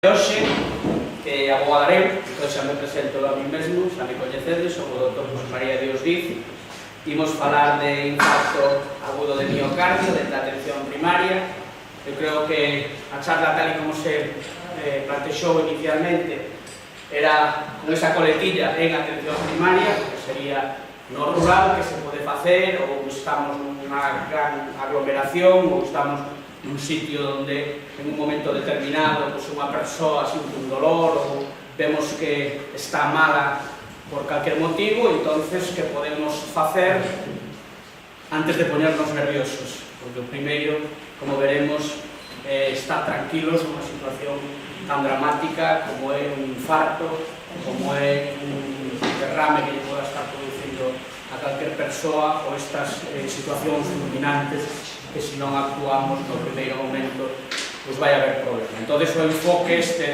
Hoxe abogarei, entón xa me presento a mí mesmo, xa me coñecedes, sou o Dr. José María Dios Diz. Imos falar de infarto agudo de miocardio, de atención primaria. Eu creo que a charla tal e como se plantexou inicialmente era con esa coletilla en atención primaria, que sería no rural que se pode facer, ou estamos nunha gran aglomeración, ou estamos nun sitio onde en un momento determinado unha persoa sinto un dolor ou vemos que está mala por calquer motivo, entonces que podemos facer antes de ponernos nerviosos, porque o primeiro, como veremos, estar tranquilos nunha situación tan dramática como é un infarto, como é un derrame que lle poda estar producindo a calquer persoa, ou estas situacións fulminantes que se non actuamos no primeiro momento pues vai haber problema. Entón, o enfoque este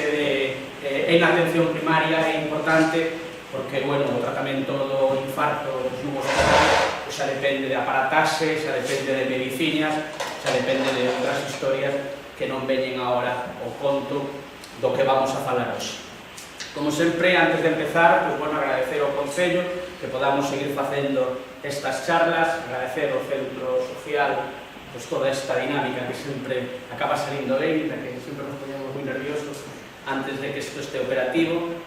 de en atención primaria é importante porque, bueno, o tratamento do infarto dos números xa depende de aparataxe, xa depende de medicinas, xa depende de outras historias que non veñen agora o conto do que vamos a falar hoxe. Como sempre, antes de empezar, pues, bueno, agradecer ao Concello que podamos seguir facendo estas charlas, agradecer ao Centro Social pues, toda esta dinámica que sempre acaba salindo ben, que sempre nos poñemos moi nerviosos antes de que isto este operativo.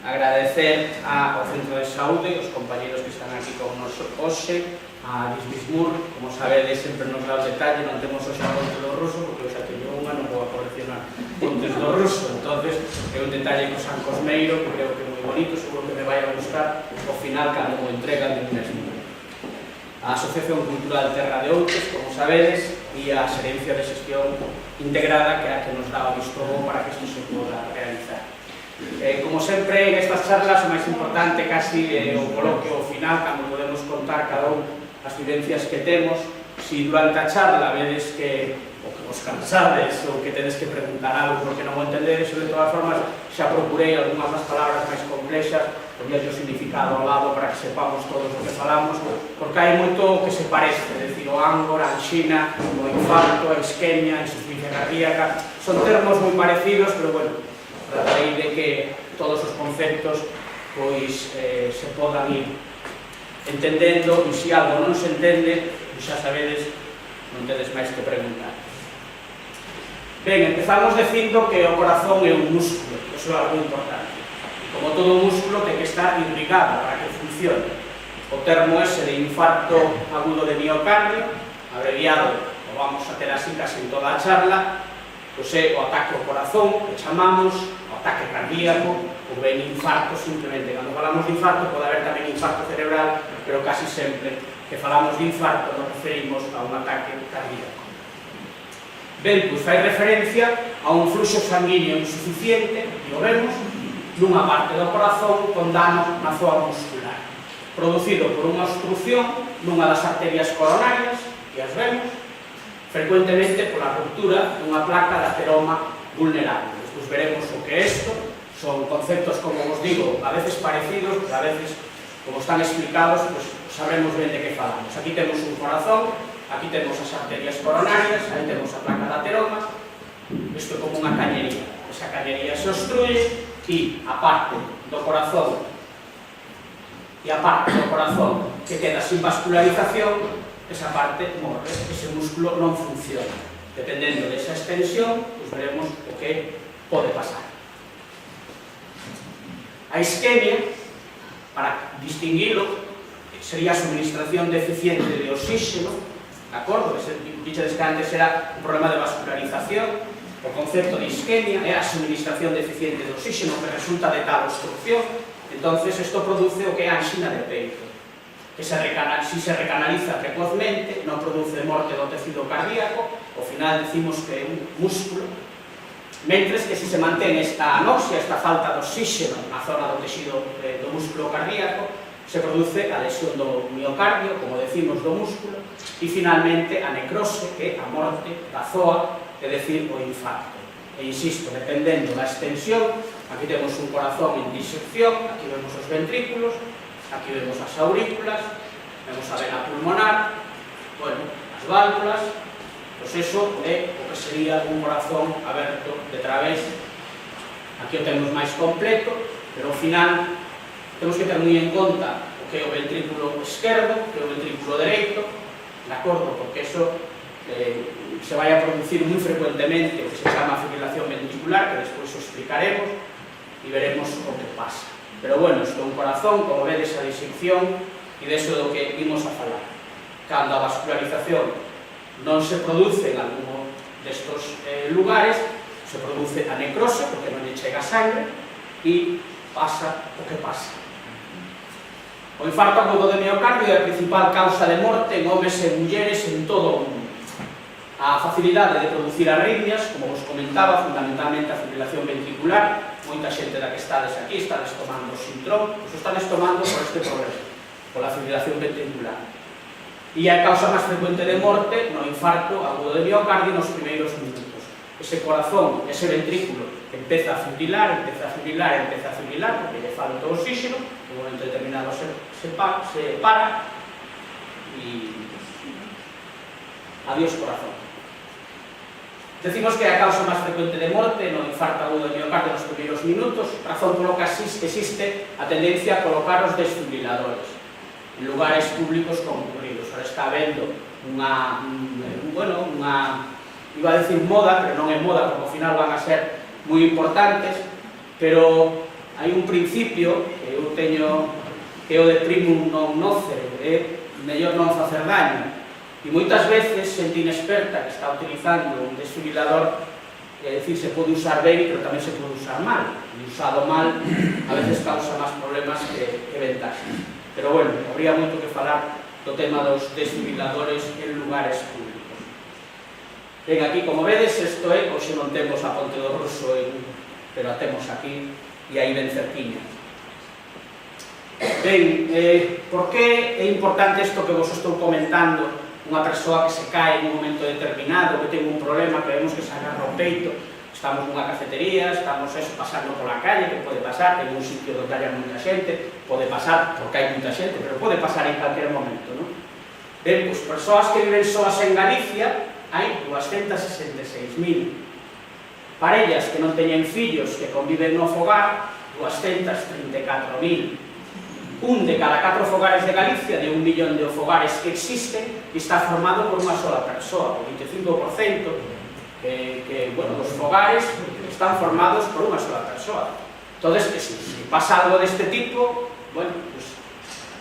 Agradecer ao Centro de Saúde, os compañeros que están aquí con nos hoxe, a Disbismur, como sabedes, sempre nos dá o detalle, non temos hoxe a Ponte do Ruso, porque xa teño unha, non vou a coleccionar Pontes do Ruso, entonces é un detalle co San Cosmeiro, que creo que é moi bonito, seguro que me vai a gustar ao final cando me entregan de mesmo. A Asociación Cultural Terra de Outes, como sabedes, e a Xerencia de Xestión Integrada, que é a que nos dá o visto bom para que isto se poda realizar. Como sempre, en estas charlas, o máis importante casi é o coloquio ao final, cando podemos contar cada un as vivencias que temos. Si durante a charla vedes que vos cansades ou que tedes que preguntar algo porque non o entendedes, de todas formas, xa procurei algunhas das palabras máis complexas, poñer o significado ao lado para que sepamos todos o que falamos, porque hai moito que se parece, é dicir, o ángor, a angina, o infarto, a isquemia, a insuficiencia cardíaca, son termos moi parecidos, pero, bueno, tratarei de que todos os conceptos pois se podan ir entendendo, e se algo non se entende, xa sabedes, non tedes máis que preguntar. Ben, empezamos dicindo que o corazón é un músculo, iso é algo importante. Como todo músculo, ten que estar irrigado para que funcione. O termo ese de infarto agudo de miocardio, abreviado, o vamos a ter así casi en toda a charla, pois é o ataque ao corazón, que chamamos, o ataque cardíaco, ou ben infarto, simplemente. Cando falamos de infarto, pode haber tamén infarto cerebral, pero casi sempre que falamos de infarto nos referimos a un ataque cardíaco. Ben, pois fai referencia a un fluxo sanguíneo insuficiente, e o vemos, nunha parte do corazón con dano na zoa muscular, producido por unha obstrucción nunha das arterias coronarias, que as vemos, frecuentemente pola ruptura dunha placa de ateroma vulnerable. Despois veremos o que é isto. Son conceptos, como vos digo, a veces parecidos, pero a veces, como están explicados, pues sabremos ben de que falamos. Aquí temos un corazón, aquí temos as arterias coronarias, aí temos a placa de ateroma. Isto é como unha cañería. Esa cañería se obstruye e a parte do corazón que queda sin vascularización, esa parte morre, ese músculo non funciona. Dependendo desa extensión, pues veremos o que pode pasar. A isquemia, para distinguilo, sería a suministración deficiente de oxígeno, de acordo? Dichedes que antes era un problema de vascularización. O concepto de isquemia é a suministración deficiente de oxígeno que resulta de tal obstrucción. Entonces, isto produce o que é a angina de peito, que si se recanaliza precozmente, non produce morte do tecido cardíaco, ao final decimos que é un músculo, mentres que si se mantén esta anoxia, esta falta de oxígeno na zona do tecido do músculo cardíaco, se produce a lesión do miocardio, como decimos, do músculo, e finalmente a necrose, que é a morte da zoa, é dicir, o infarto. E insisto, dependendo da extensión, aquí temos un corazón en disección, aquí vemos os ventrículos, aquí vemos as aurículas, vemos a vena pulmonar, bueno, as válvulas, Pois eso é o que sería un corazón aberto de través. Aquí o temos máis completo, pero ao final temos que ter moi en conta o que é o ventrículo esquerdo, o que é o ventrículo dereito, de acordo, porque eso se vai a producir moi frecuentemente o que se chama fibrilación ventricular, que despois o explicaremos e veremos o que pasa. Pero bueno, isto é un corazón, como vedes a disección, e deso do que vimos a falar. Cando a vascularización non se produce en algún destos lugares, se produce a necrose, porque non lle chega sangre, e pasa o que pasa. O infarto agudo de miocardio é a principal causa de morte en homes e mulleres en todo o mundo. A facilidade de producir arritmias, como vos comentaba, fundamentalmente a fibrilación ventricular, moita xente da que estades aquí estades tomando sintrón, os estades tomando por este problema, pola fibrilación ventricular. E a causa máis frecuente de morte no infarto agudo de miocardio nos primeiros minutos. Ese corazón, ese ventrículo, empeza a fibrilar, porque lle falta o oxígeno, en un momento determinado se para e adiós corazón. Decimos que é a causa máis frecuente de morte no infarto agudo de miocardio nos primeiros minutos, razón polo que existe a tendencia a colocar os desfibriladores en lugares públicos concurridos. Ahora está habendo iba a decir moda, pero non é moda, porque ao final van a ser moi importantes, pero hai un principio que eu teño, que é o de primum non nocere, mellor non facer daño, e moitas veces xente inexperta que está utilizando un desfibrilador, é dicir, se pode usar ben, pero tamén se pode usar mal, e usado mal a veces causa máis problemas que ventaxas. Pero bueno, habría moito que falar do tema dos desfibriladores en lugares públicos. Ben, aquí, como vedes, isto é, hoxe non temos a Ponte do Ruso, pero a temos aquí, e aí ben cerquiña. Ben, por que é importante isto que vos estou comentando? Unha persoa que se cae en un momento determinado, que ten un problema, que vemos que se agarra o peito, estamos nunha cafetería, estamos pasando pola calle, que pode pasar, en un sitio onde haya moita xente, pode pasar, porque hai moita xente, pero pode pasar en calquer momento, non? Ben, pois, persoas que viven soas en Galicia, hai 266.000. Parellas que non teñen fillos que conviven no fogar, 234.000. Un de cada 4 fogares de Galicia, de 1 millón de fogares que existen, está formado por unha sola persoa, o 25%, bueno, os fogares están formados por unha sola persoa. Entón, se pasa algo deste tipo, bueno, pues,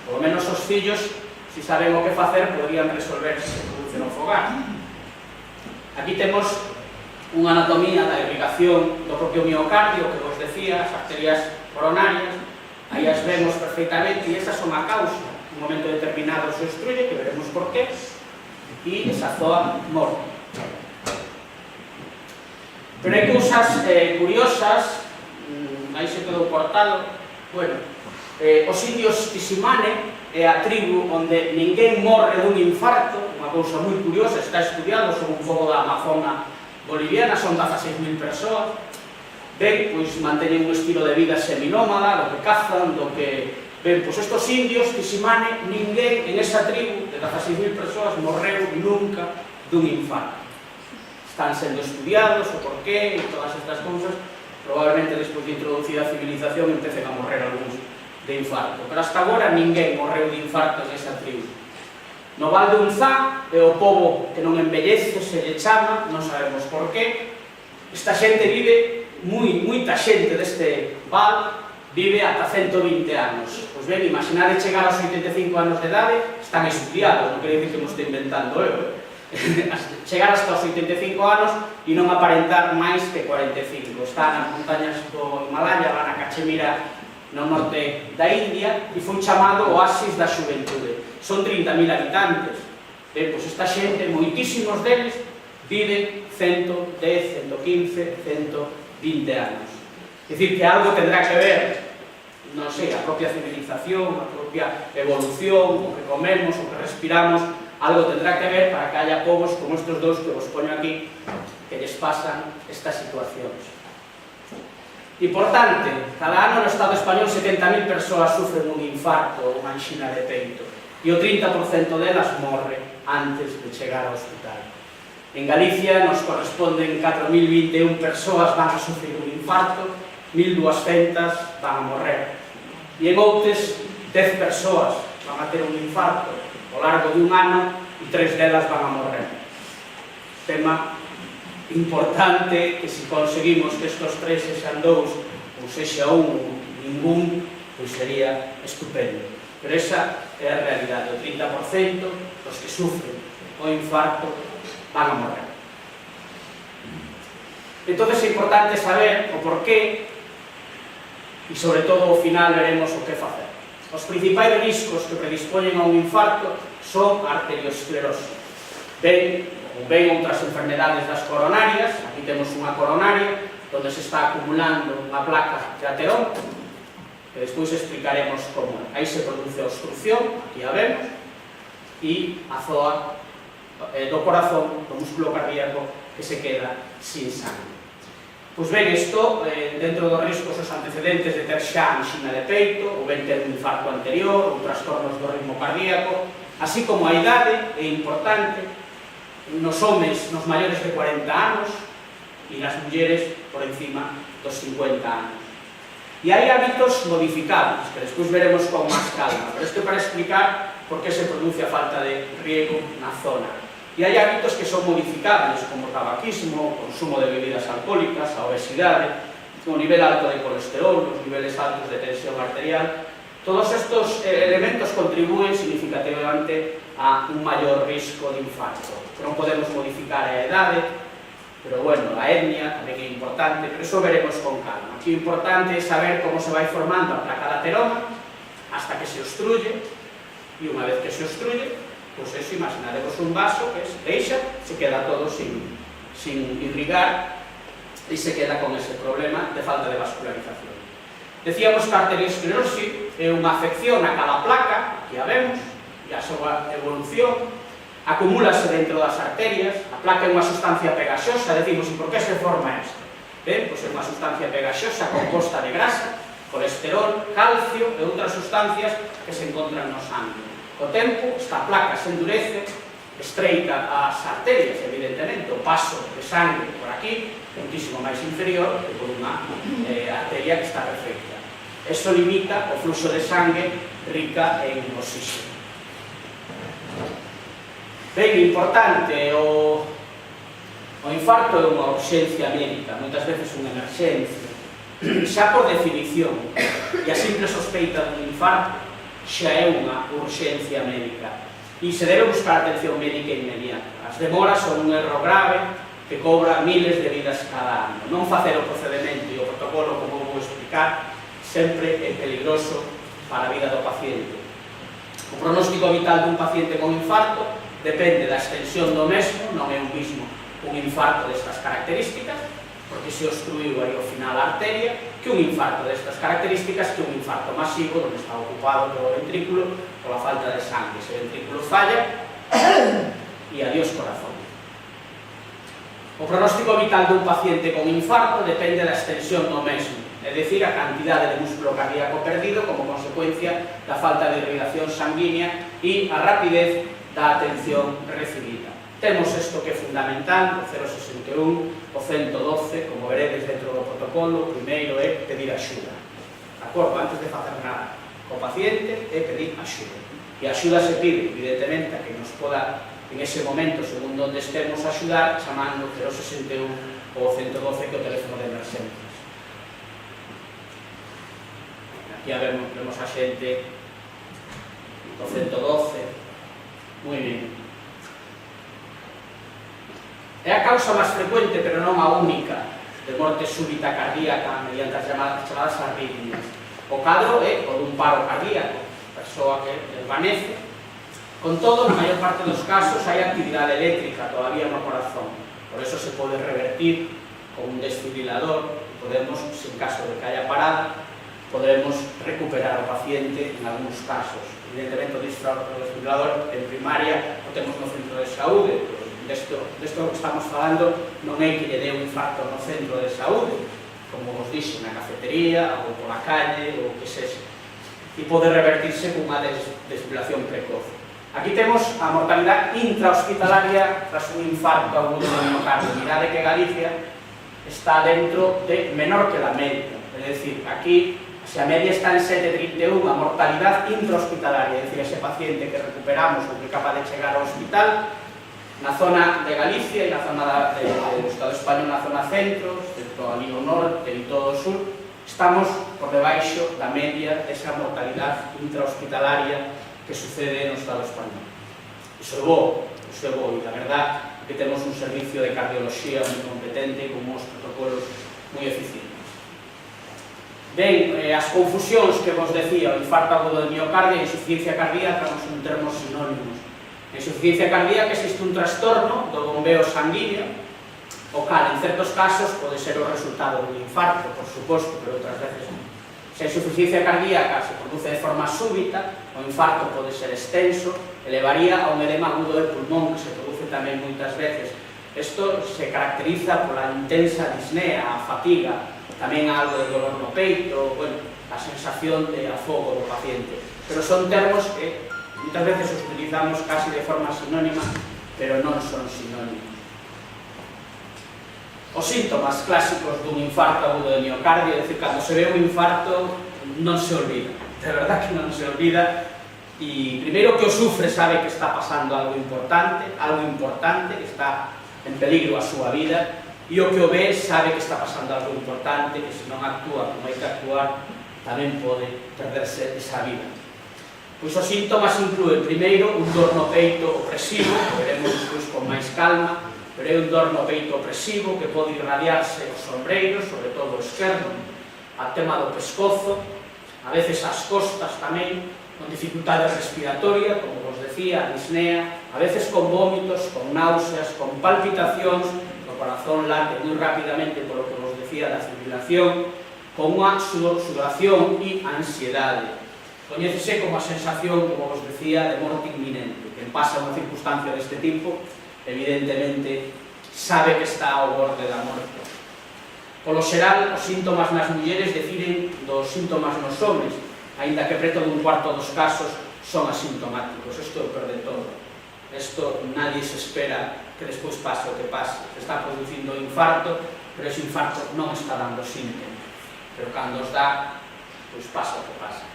por lo menos os fillos, se saben o que facer, podrían resolver se produce no fogar. Aquí temos unha anatomía da irrigación do propio miocardio, que vos decía, as arterias coronarias, aí as vemos perfectamente, e esas son a causa. En un momento determinado se obstruye, que veremos por qué, e esa zoa morre. Pero hai cousas curiosas, aí se quedou cortado, bueno, os indios Tisimane é a tribu onde ninguén morre dun infarto, unha cousa moi curiosa, está estudiado, son un pouco da Amazona boliviana, son 16.000 persoas. Ben, pois manteñen un estilo de vida seminómada, do que cazan, do que... Ben, pois estos indios Tisimane, ninguén en esa tribu de 16.000 persoas morreu nunca dun infarto. Están sendo estudiados, o porqué, e todas estas cousas, probablemente despois de introducida a civilización empecen a morrer algúns de infarto, pero hasta agora ninguén morreu de infarto nesa tribu. No Val de Unzá é o pobo que non envellece, se lle chama, non sabemos por qué. Esta xente vive, moita xente deste val vive ata 120 anos. Pois ben, imaginade chegar aos 85 anos de idade, están estudiados, non quere dicir que non estou inventando eu, chegar hasta os 85 anos e non aparentar máis que 45. Está nas montañas do Himalaya, lá na Cachemira, no norte da India, e foi chamado Oasis da Xuventude. Son 30.000 habitantes. Pois esta xente, moitísimos deles, viven 110, 115, 120 anos. É dicir, que algo tendrá que ver, non sei, a propia civilización, a propia evolución, o que comemos, o que respiramos, algo tendrá que ver para que haya povos como estes dous que vos poño aquí, que lles pasan estas situacións. Importante, cada ano no Estado español 70.000 persoas sufren un infarto ou unha anxina de peito e o 30% delas morre antes de chegar ao hospital. En Galicia nos corresponden 4.021 persoas van a sufrir un infarto, 1.200 van a morrer. E en Outes, 10 persoas van a ter un infarto ao largo de un ano e 3 delas van a morrer. Tema importante que se conseguimos que estos 3 sexan 2 ou sexa 1 ou ningún, pois sería estupendo. Pero esa é a realidade. O 30% dos que sufren o infarto van a morrer. Entón é importante saber o porqué e, sobre todo, ao final veremos o que facer. Os principais riscos que predispoñen a un infarto son a arteriosclerosis. Ben outras enfermedades das coronarias, aquí temos unha coronaria onde se está acumulando unha placa de aterón, que despois explicaremos como. Aí se produce a obstrucción, aquí a vemos, e a zoa do corazón, do músculo cardíaco, que se queda sin sangue. Pois ben, isto, dentro dos riscos, os antecedentes de ter xa angina de peito, ou ben ter un infarto anterior, ou trastornos do ritmo cardíaco, así como a idade é importante, nos homes, nos maiores de 40 anos, e nas mulleres por encima dos 50 anos. E hai hábitos modificables, que despois veremos con máis calma, pero isto é para explicar por que se produce a falta de riego na zona. E hai hábitos que son modificables, como o tabaquismo, o consumo de bebidas alcohólicas, a obesidade, o nivel alto de colesterol, os niveles altos de tensión arterial. Todos estos elementos contribúen significativamente a un maior risco de infarto. Non podemos modificar a idade, pero bueno, a etnia tamén é importante, pero iso veremos con calma. Aquí o importante é saber como se vai formando a placa de ateroma hasta que se obstruye, e unha vez que se obstruye, pois eso, imaginaremos un vaso que se deixa, se queda todo sin irrigar e se queda con ese problema de falta de vascularización. Decíamos que a arteriosclerosis é unha afección a cada placa, aquí a vemos, e a súa evolución, acumúlase dentro das arterias. A placa é unha sustancia pegaxosa, decimos, e por que se forma isto? Ben, pois é unha sustancia pegaxosa composta de grasa, colesterol, calcio e outras sustancias que se encontran no sangue. Co tempo, esta placa se endurece, estreita as arterias, evidentemente, o paso de sangue por aquí, muitísimo máis inferior que por unha arteria que está perfecta. Eso limita o fluxo de sangue rica en oxígeno. Ben, importante, o infarto é unha urxencia médica, moitas veces unha emerxencia, xa por definición, e a simple sospeita dun infarto xa é unha urxencia médica e se debe buscar atención médica inmediata. As demoras son un erro grave que cobra miles de vidas cada ano. Non facer o procedimento e o protocolo, como vou explicar, sempre é peligroso para a vida do paciente. O pronóstico vital dun paciente con infarto depende da extensión do mesmo, non é o mismo un infarto destas características, porque se obstruiu aí ao final a arteria, que un infarto destas características, que un infarto masivo, onde está ocupado todo o ventrículo pola falta de sangue. Ese ventrículo falla e adiós corazón. O pronóstico vital dun paciente con infarto depende da extensión do mesmo, é dicir, a cantidade de músculo cardíaco perdido como consecuencia da falta de irrigación sanguínea e a rapidez da atención recibida. Temos isto que é fundamental, o 061, o 112, como veredes dentro do protocolo. O primeiro é pedir axuda. De acordo? Antes de facer nada co paciente é pedir axuda. E a axuda se pide, evidentemente, a que nos poda, en ese momento, segundo onde estemos, axudar, chamando o 061 ou o 112, que é o teléfono de emerxencias. Aquí vemos a xente do 112. Moi ben. É a causa máis frecuente, pero non a única, de morte súbita cardíaca mediante as chamadas arritmias. O cadro é o dun paro cardíaco, persoa que desvanece. Con todo, na maior parte dos casos hai actividade eléctrica todavía no corazón. Por eso se pode revertir con un desfibrilador. Podemos, en caso de que haya parada, podremos recuperar o paciente en algúns casos. Evidentemente, o desfibrilador en primaria o temos no centro de saúde. Desto que estamos falando non é que lle dé un infarto no centro de saúde, como vos dixo, na cafetería ou pola calle ou que sexa, e pode revertirse cunha desfibrilación precoz. Aquí temos a mortalidade intrahospitalaria tras un infarto agudo do miocardio. Mirade que Galicia está dentro de menor que a media, é dicir, aquí se a media está en 7,31, a mortalidade intrahospitalaria, é dicir, ese paciente que recuperamos ou que é capaz de chegar ao hospital, na zona de Galicia e na zona do Estado español, na zona centro, excepto ali o norte e todo o sur, estamos por debaixo da media desa mortalidade intrahospitalaria que sucede no Estado español. Iso é bo, e a verdade é que temos un servicio de cardioloxía moi competente con uns protocolos moi eficientes. Ben, as confusións que vos decía, o infarto agudo de miocardio e a insuficiencia cardíaca non son termos sinónimos. A insuficiencia cardíaca existe un trastorno do bombeo sanguíneo, o cal, en certos casos, pode ser o resultado dun infarto, por suposto, pero outras veces non. Se a insuficiencia cardíaca se produce de forma súbita, o infarto pode ser extenso, elevaría a un edema agudo de pulmón, que se produce tamén moitas veces. Isto se caracteriza pola intensa disnea, a fatiga, tamén algo de dolor no peito, bueno, a sensación de afogo do paciente. Pero son termos que moitas veces os utilizamos casi de forma sinónima, pero non son sinónimos. Os síntomas clásicos dun infarto agudo de miocardio, é dicir, cando se ve un infarto non se olvida, de verdad que non se olvida, e primeiro que o sufre sabe que está pasando algo importante, que está en peligro a súa vida, e o que o ve sabe que está pasando algo importante, que se non actúa como hai que actuar, tamén pode perderse esa vida. Pois os síntomas incluen, primeiro, un dor no peito opresivo, que veremos despois con máis calma, pero é un dor no peito opresivo que pode irradiarse aos ombreiros, sobre todo o esquerdo, a tema do pescozo, a veces as costas tamén, con dificultade respiratoria, como vos decía, a disnea, a veces con vómitos, con náuseas, con palpitacións, o corazón late moi rapidamente polo que vos decía da fibrilación, con unha sudoración e ansiedade. Coñécese como a sensación, como vos decía, de morte inminente. Quen pasa unha circunstancia deste tipo, evidentemente, sabe que está ao borde da morte. Polo xeral, os síntomas nas mulleres difiren dos síntomas nos homes, aínda que preto dun cuarto dos casos son asintomáticos. Isto é o peor de todo. Isto nadie se espera que despois pase o que pase. Se está producindo un infarto, pero ese infarto non está dando síntomas. Pero cando os dá, pois pasa o que pasa.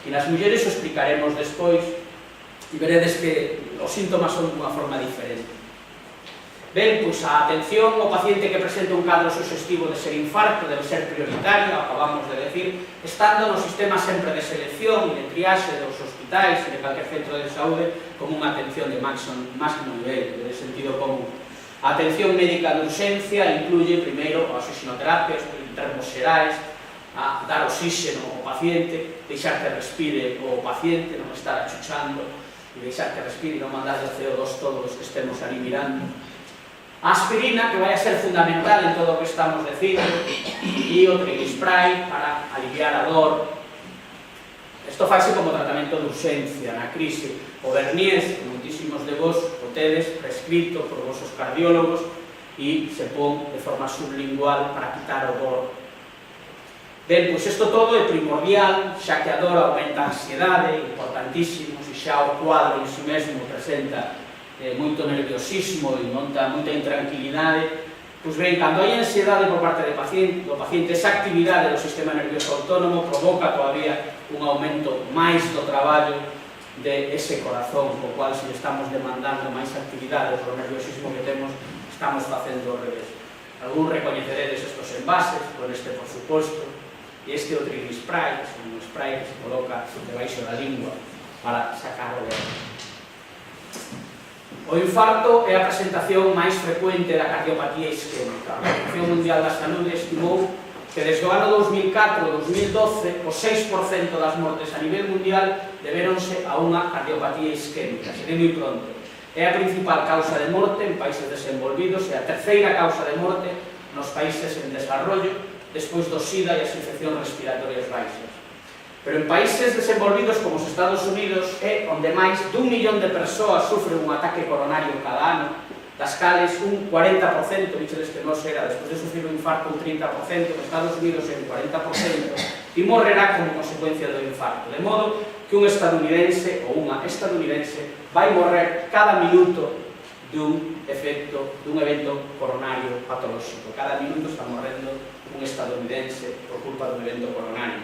E nas mulleres o explicaremos despois e veredes que os síntomas son dunha forma diferente. Ben, pois a atención ao paciente que presenta un cadro suxestivo de ser infarto debe ser prioritaria, acabamos de decir, estando no sistema sempre de selección e de triaxe dos hospitais e de calquer centro de saúde como unha atención de máximo nivel, de sentido común. A atención médica de urxencia incluye, primeiro, a oxigenoterapia, os termos xerais, a dar oxígeno ao paciente, deixar que respire o paciente, non estar achuchando, e deixar que respire e non mandar o CO2 todos os que estemos ali mirando. A aspirina, que vai a ser fundamental en todo o que estamos dicindo, e o triglispray para aliviar a dor. Isto faise como tratamento de urxencia na crise. O verniz, que moitísimos de vos o tedes prescrito por vosos cardiólogos e se pon de forma sublingual para quitar o dor. Ben, pois isto todo é primordial, xa que a dor aumenta a ansiedade, importantísimo, se xa o cuadro en si mesmo presenta moito nerviosismo e moita intranquilidade, pois ben, cando hai ansiedade por parte do paciente, esa actividade do sistema nervioso autónomo provoca todavía un aumento máis do traballo de ese corazón, co cual se estamos demandando máis actividade por o nerviosismo que temos, estamos facendo ao revés. Algún recoñeceredes estos envases, con este por suposto, e este é o triglispray, que é un spray que se coloca debaixo da lingua para sacar o dedo. O infarto é a presentación máis frecuente da cardiopatía isquémica. A Organización Mundial da Saúde estimou que desde o ano 2004 ao 2012 o 6% das mortes a nivel mundial deberonse a unha cardiopatía isquémica. Seré moi pronto. É a principal causa de morte en países desenvolvidos e a terceira causa de morte nos países en desarrollo, despois do SIDA e as infeccións respiratorias baixas. Pero en países desenvolvidos como os Estados Unidos é onde máis dun millón de persoas sufren un ataque coronario cada ano, das cales un 40%, dichedes que non era, despois de sufrir un infarto un 30%, nos Estados Unidos é un 40%, e morrerá como consecuencia do infarto. De modo que un estadounidense ou unha estadounidense vai morrer cada minuto dun evento coronario patolóxico. Cada minuto está morrendo un estadounidense por culpa dun evento coronario.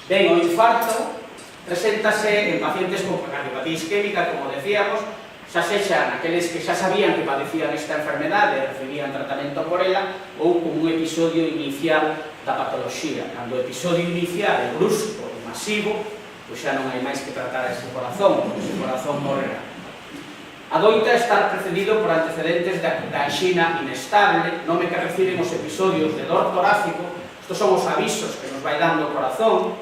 Ben, o infarto preséntase en pacientes con cardiopatía isquémica, como decíamos, xa sexa naqueles que xa sabían que padecían esta enfermedade e recibían tratamento por ela, ou como un episodio inicial da patoloxía. Cando o episodio inicial é brusco e masivo, pois xa non hai máis que tratar ese corazón, porque ese corazón morrerá. Adoita estar precedido por antecedentes da anxina inestable, nome que reciben os episodios de dor torácico. Estos son os avisos que nos vai dando o corazón,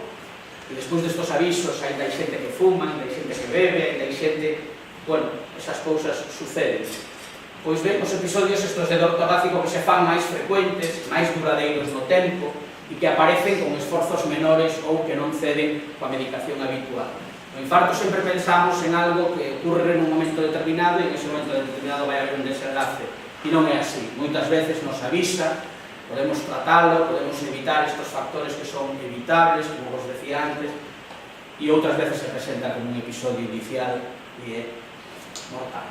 e despois destos avisos hai xente que fuma, hai xente que bebe, hai xente... Bueno, esas cousas suceden. Pois ben, os episodios estos de dor torácico que se fan máis frecuentes, máis duradeiros no tempo, e que aparecen con esforzos menores ou que non ceden coa medicación habitual. No infarto sempre pensamos en algo que ocurre nun momento determinado e en ese momento determinado vai haber un desenlace. E non é así. Moitas veces nos avisa, podemos tratalo, podemos evitar estos factores que son evitables, como vos decía antes, e outras veces se presenta como un episodio inicial e é mortal.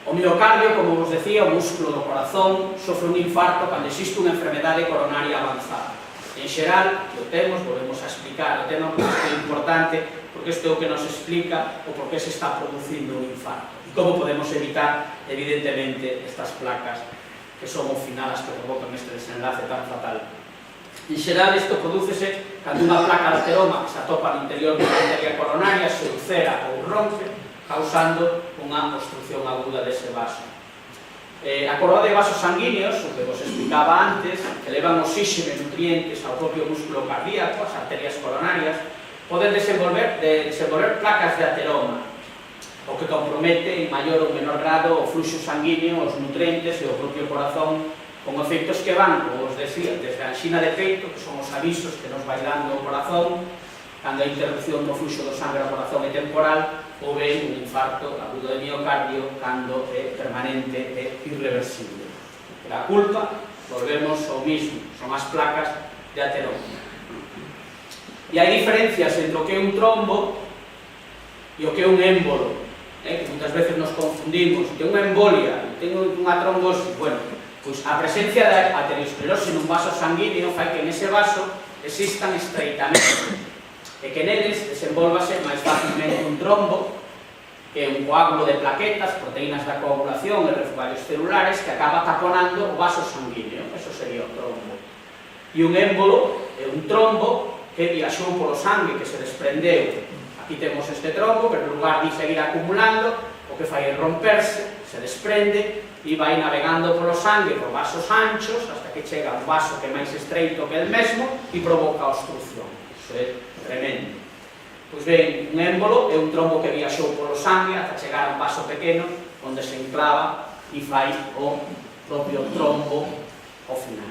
O miocardio, como vos decía, o músculo do corazón, sofre un infarto cando existe unha enfermedade coronaria avanzada. En xeral, o temos, volvemos a explicar o tema, porque isto é importante, porque isto é o que nos explica o por que se está producindo un infarto. E como podemos evitar, evidentemente, estas placas que son ao final as que provocan este desenlace tan fatal. En xeral, isto prodúcese cando unha placa de ateroma que se atopa no interior da arteria coronaria se ulcera ou rompe, causando unha obstrucción aguda dese vaso. A coroa de vasos sanguíneos, o que vos explicaba antes, que levan oxígeno e nutrientes ao propio músculo cardíaco, as arterias coronarias, poden desenvolver placas de ateroma, o que compromete en maior ou menor grado o fluxo sanguíneo, os nutrientes e o propio corazón, con efectos que van, como vos decía, desde a anxina de peito, que son os avisos que nos vai dando o corazón, cando a interrupción do fluxo do sangue ao corazón é temporal, ou ben un infarto agudo de miocardio cando é permanente e irreversible. A culpa, volvemos ao mismo, son as placas de ateroma. E hai diferencias entre o que é un trombo e o que é un émbolo, que moitas veces nos confundimos. Que unha embolia, tengo unha trombose, bueno, pois a presencia da arteriosclerose nun vaso sanguíneo fai que nese vaso existan estreitamentos e que neles desenvolvase máis facilmente un trombo, que é un coágulo de plaquetas, proteínas da coagulación e refugios celulares que acaba taponando o vaso sanguíneo. Eso sería o trombo. E un émbolo é un trombo que viaxou polo sangue, que se desprendeu. Aquí temos este trombo, pero en lugar de seguir acumulando, o que fai é romperse, se desprende e vai navegando polo sangue por vasos anchos hasta que chega a un vaso que é máis estreito que el mesmo e provoca obstrucción. Iso é tremendo. Pois ben, un émbolo é un trombo que viaxou polo sangue ata chegar a un vaso pequeno onde se enclava e fai o propio trombo ao final.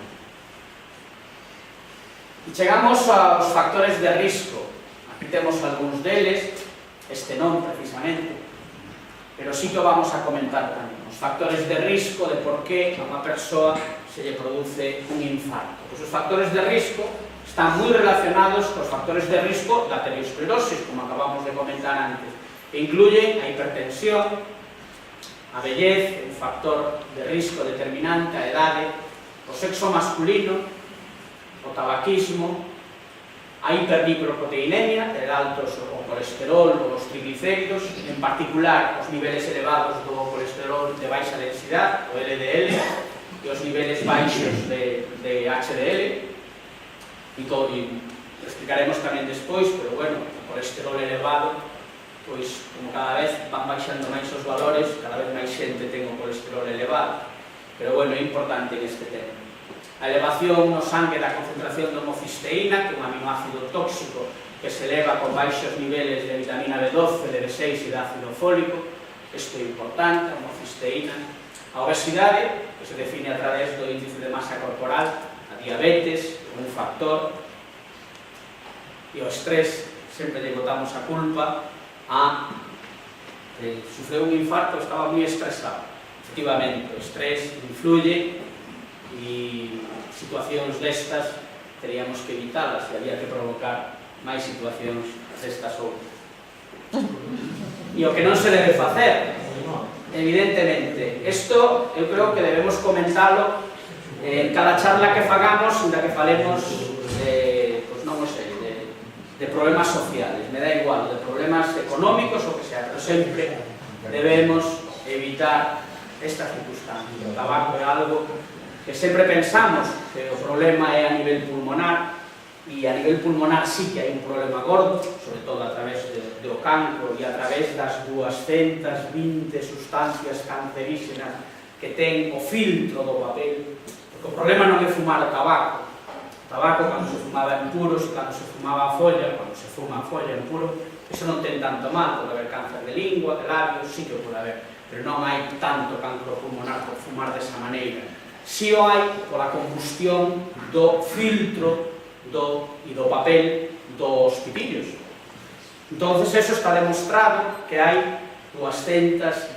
E chegamos aos factores de risco. Aquí temos algúns deles, este non precisamente, pero sí que o vamos a comentar tamén. Os factores de risco de por que a unha persoa se lle produce un infarto. Pois os factores de risco están moi relacionados cos factores de risco da arteriosclerosis, como acabamos de comentar antes, que incluyen a hipertensión, a vellez, un factor de risco determinante, a edade, o sexo masculino, o tabaquismo, a hiperlipoproteinemia, ter altos o colesterol ou os triglicéridos, en particular os niveles elevados do colesterol de baixa densidade, o LDL, e os niveles baixos de HDL, e explicaremos tamén despois, pero bueno, o colesterol elevado, pois como cada vez van baixando máis os valores, cada vez máis xente ten o colesterol elevado, pero bueno, é importante neste tema. A elevación no sangue da concentración de homocisteína, que é un aminoácido tóxico que se eleva con baixos niveles de vitamina B12, de B6 e de ácido fólico, isto é importante, a homocisteína. A obesidade, que se define a través do índice de masa corporal, a diabetes, un factor, e o estrés, sempre lle botamos a culpa a sufreu un infarto, estaba moi estresado. Efectivamente, o estrés influye e situacións destas teríamos que evitalas e había que provocar máis situacións destas outras. E o que non se debe facer, evidentemente, isto eu creo que debemos comentalo en cada charla que fagamos, inda que falemos de, pues non sei, de problemas sociales, me da igual, de problemas económicos o que sea, pero sempre debemos evitar esta circunstancia. O tabaco é algo que sempre pensamos que o problema é a nivel pulmonar, e a nivel pulmonar sí que hai un problema gordo, sobre todo a través do cancro e a través das 220 sustancias cancerígenas que ten o filtro do papel, porque o problema non é fumar o tabaco. O tabaco, cando se fumaba en puros, cando se fumaba a folla, cando se fuma a folla en puro, iso non ten tanto mal, pode haber cáncer de lingua, de labios, sí que pode haber, pero non hai tanto cancro pulmonar por fumar desa maneira. Si o hai pola combustión do filtro e do papel dos pipillos. Entonces, eso está demostrado que hai 220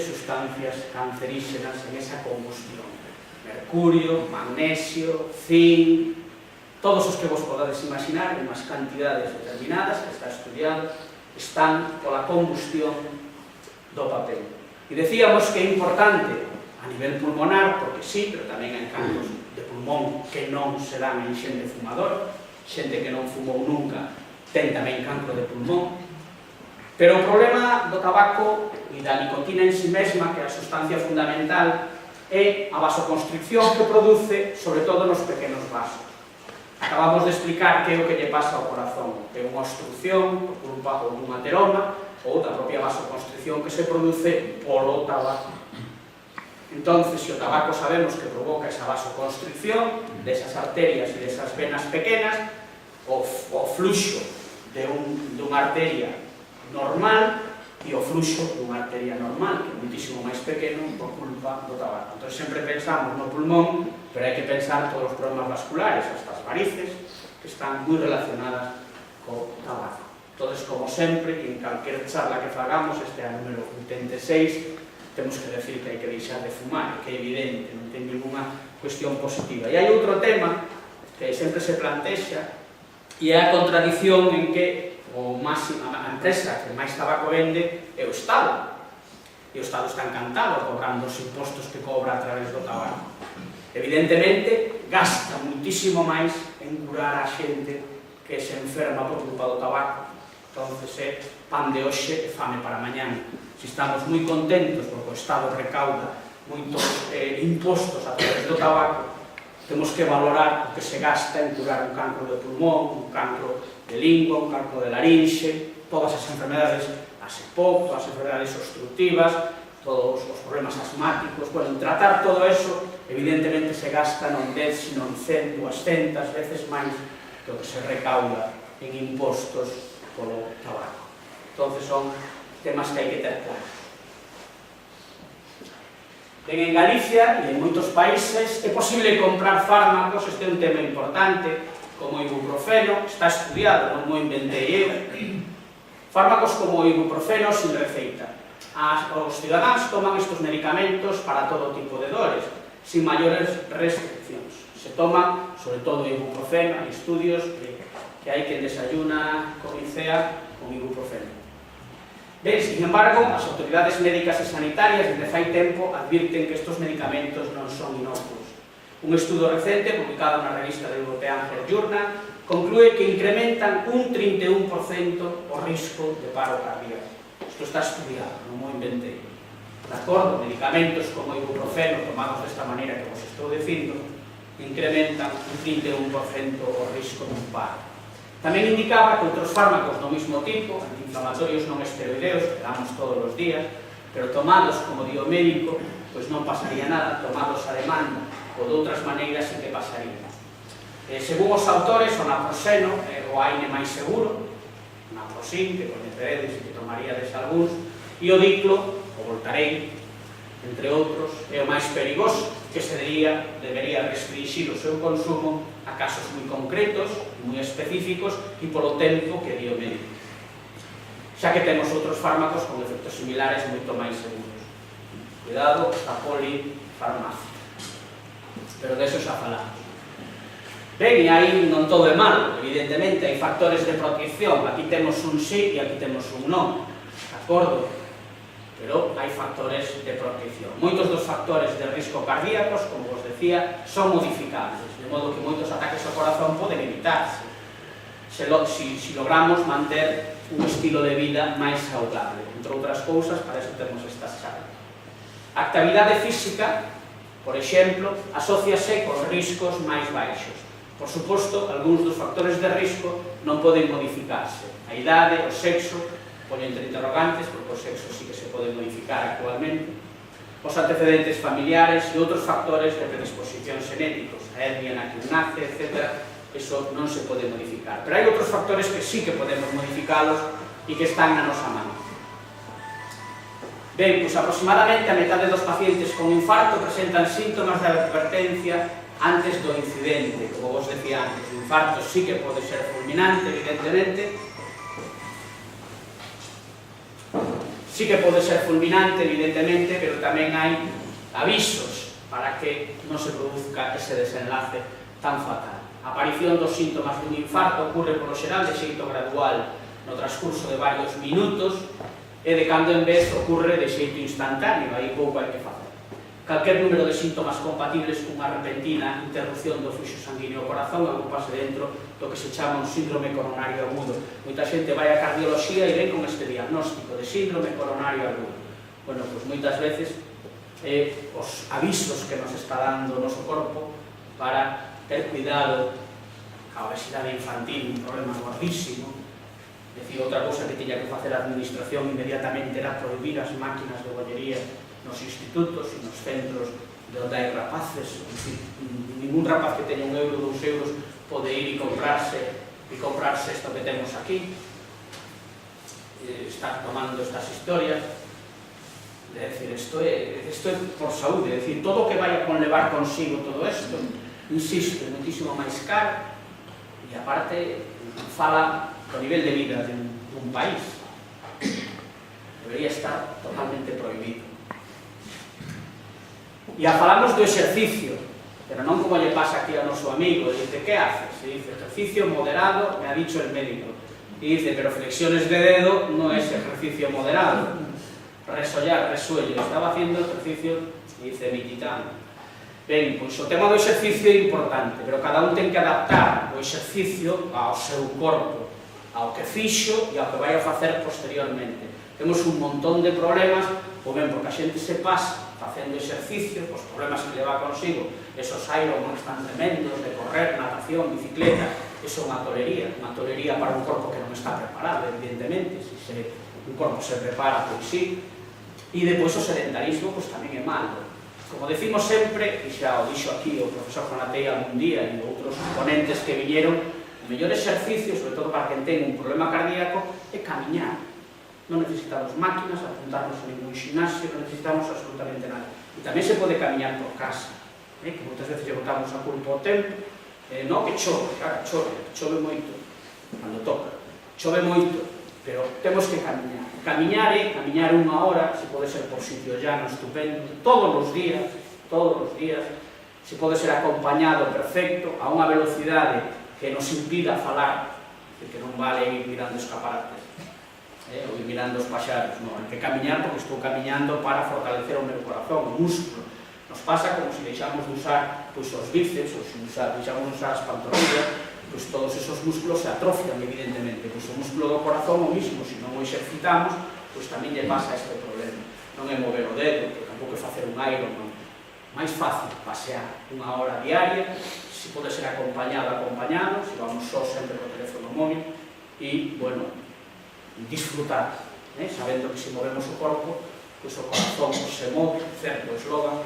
sustancias cancerígenas en esa combustión. Mercurio, magnesio, zinc, todos os que vos podades imaginar, en unhas cantidades determinadas que está estudiado, están pola combustión do papel. E decíamos que é importante a nivel pulmonar, porque sí, pero tamén hai cancros de pulmón que non se dan en xente fumador, xente que non fumou nunca ten tamén cancro de pulmón, pero o problema do tabaco e da nicotina en si mesma, que é a sustancia fundamental, é a vasoconstricción que produce, sobre todo nos pequenos vasos. Acabamos de explicar que é o que lle pasa ao corazón, que é unha obstrucción por culpa ou dun ateroma ou da propia vasoconstricción que se produce polo tabaco. Entonces, se o tabaco sabemos que provoca esa vasoconstricción desas arterias e desas venas pequenas, o fluxo de dunha arteria normal e o fluxo dunha arteria normal, que é muitísimo máis pequeno por culpa do tabaco. Entón, sempre pensamos no pulmón, pero hai que pensar todos os problemas vasculares, hasta as varices, que están moi relacionadas co tabaco. Entón, como sempre, en calquer charla que fagamos, este é o número 86, temos que decir que hai que deixar de fumar, que é evidente, non ten ninguna cuestión positiva. E hai outro tema que sempre se plantexa, e é a contradición en que a empresa que máis tabaco vende é o Estado. E o Estado está encantado cobrando os impostos que cobra a través do tabaco. Evidentemente, gasta muitísimo máis en curar a xente que se enferma por culpa do tabaco. Entonces, é pan de hoxe e fame para mañán. Se estamos moi contentos porque o Estado recauda moitos impostos a través do tabaco, temos que valorar o que se gasta en curar un cancro de pulmón, un cancro de lingua, un cancro de larinxe, todas as enfermedades, as EPOC, todas as enfermedades obstructivas, todos os problemas asmáticos. Bueno, en tratar todo eso, evidentemente se gasta non 10, sino 100, 200 veces máis do que se recauda en impostos polo tabaco. Entón, son temas que hai que ter claros. Ben, en Galicia e en moitos países é posible comprar fármacos, este é un tema importante, como o ibuprofeno, está estudiado, non o inventei eu. Fármacos como o ibuprofeno sin receita. Os cidadáns toman estes medicamentos para todo tipo de dores, sin maiores restriccións. Se toma, sobre todo, o ibuprofeno, hai estudios que hai que desayuna con ICEA con ibuprofeno. Ben, sin embargo, as autoridades médicas e sanitarias desde fai tempo advirten que estes medicamentos non son inocuos. Un estudo recente, publicado na revista de European Health Journal, conclúe que incrementan un 31% o risco de paro cardíaco. Isto está estudiado, non o inventei. De acordo, medicamentos como o ibuprofeno, tomados desta maneira que vos estou dicindo, incrementan un 31% o risco de un paro. Tamén indicaba que outros fármacos do mesmo tipo, antiinflamatorios non esteroideos, que damos todos os días, pero tomados como di o médico, pois non pasaría nada, tomados a demanda ou de outras maneiras sí que pasaría. Según os autores, o naproxeno é o aine máis seguro, o naproxen, que coñeceredes e que tomaríades algúns, e o diclo, o voltarén, entre outros, é o máis perigoso, que se debería restringir o seu consumo a casos moi concretos, moi específicos e polo tempo que di o médico. Xa que temos outros fármacos con efectos similares moito máis seguros. Cuidado, a polifarmacia. Pero deso xa falamos. Ben, e aí non todo é malo, evidentemente, hai factores de protección, aquí temos un sí e aquí temos un non, de acordo? Pero hai factores de protección. Moitos dos factores de risco cardíacos, como vos decía, son modificables, de modo que moitos ataques ao corazón poden evitarse se logramos manter un estilo de vida máis saudable. Entre outras cousas, para eso temos estas charlas. A actividade física, por exemplo, asóciase con riscos máis baixos. Por suposto, algúns dos factores de risco non poden modificarse. A idade, o sexo, poño entre interrogantes, porque o sexo sí que se pode modificar actualmente, os antecedentes familiares e outros factores de predisposición xenéticos, a etnia na que un nace, etc. Eso non se pode modificar. Pero hai outros factores que sí que podemos modificalos e que están na nosa mano. Ben, pois aproximadamente a metade dos pacientes con infarto presentan síntomas de advertencia antes do incidente. Como vos decía antes, o infarto sí que pode ser fulminante, evidentemente. Sí que pode ser fulminante, evidentemente, pero tamén hai avisos para que non se produzca ese desenlace tan fatal. A aparición dos síntomas dun infarto ocorre polo xeral de xeito gradual no transcurso de varios minutos e de cando en vez ocorre de xeito instantáneo, aí pouco hai que facer. Calquer número de síntomas compatibles cunha repentina interrupción do fluxo sanguíneo ao corazón agrupase dentro do que se chama un síndrome coronario agudo. Moita xente vai á cardioloxía e ven con este diagnóstico de síndrome coronario agudo. Bueno, pois moitas veces os avisos que nos está dando o noso corpo para ter cuidado ca obesidade infantil, un problema gordísimo. Decir, outra cousa que tiña que facer a administración inmediatamente era prohibir as máquinas de bollería nos institutos e nos centros de onde hai rapaces. Ningún rapaz que teña €1, €2 pode ir e comprarse isto que temos aquí, estar tomando estas historias. É dicir, isto é por saúde, é dicir, todo o que vai a conlevar consigo todo isto, insisto, é muitísimo máis caro e aparte fala do nivel de vida dun país. Debería estar totalmente prohibido. E falamos do exercicio, pero non como lle pasa aquí ao noso amigo, dice, que haces? E dice, ejercicio moderado, me ha dicho el médico. E dice, pero flexiones de dedo non é ejercicio moderado. Resollar, resuello, estaba haciendo ejercicio, e dice, militando. Ben, pois o tema do exercicio é importante, pero cada un ten que adaptar o exercicio ao seu corpo, ao que fixo e ao que vai a facer posteriormente. Temos un montón de problemas, ou ben, porque a xente se pasa facendo exercicio, os problemas que leva consigo, esos Ironmans tan tremendos de correr, natación, bicicleta, eso é unha tolería para un corpo que non está preparado, evidentemente, se un corpo se prepara, pois sí, e depois o sedentarismo pois tamén é malo. Como decimos sempre, e xa o dixo aquí o profesor Jonatei algún día e outros ponentes que viñeron, o mellor exercicio, sobre todo para quen ten un problema cardíaco, é camiñar. Non necesitamos máquinas, apuntarnos a ningún gimnasio, non necesitamos absolutamente nada. E tamén se pode camiñar por casa, que moitas veces lle botamos a culpa ao tempo, non que chove, claro, chove moito, cando toca, chove moito, pero temos que camiñar. Camiñar é camiñar 1 hora, se pode ser por sitio llano, estupendo, todos os días, se pode ser acompañado perfecto, a unha velocidade que nos impida falar, que non vale ir mirando escaparates, ou ir mirando os paxaros, non, hai que camiñar porque estou camiñando para fortalecer o meu corazón, o músculo. Nos pasa como se deixamos de usar os bíceps, ou se deixamos de usar as pantorrillas, pois todos esos músculos se atrofian, evidentemente. Pois o músculo do corazón o mismo, se non o exercitamos, pois tamén lle pasa este problema. Non é mover o dedo, que tampouco é facer un Ironman. máis fácil pasear 1 hora diaria, se pode ser acompañado, se vamos só sempre co teléfono móvil, e, bueno, disfrutar, sabendo que se movemos o corpo, pois o corazón se move, certo eslogan,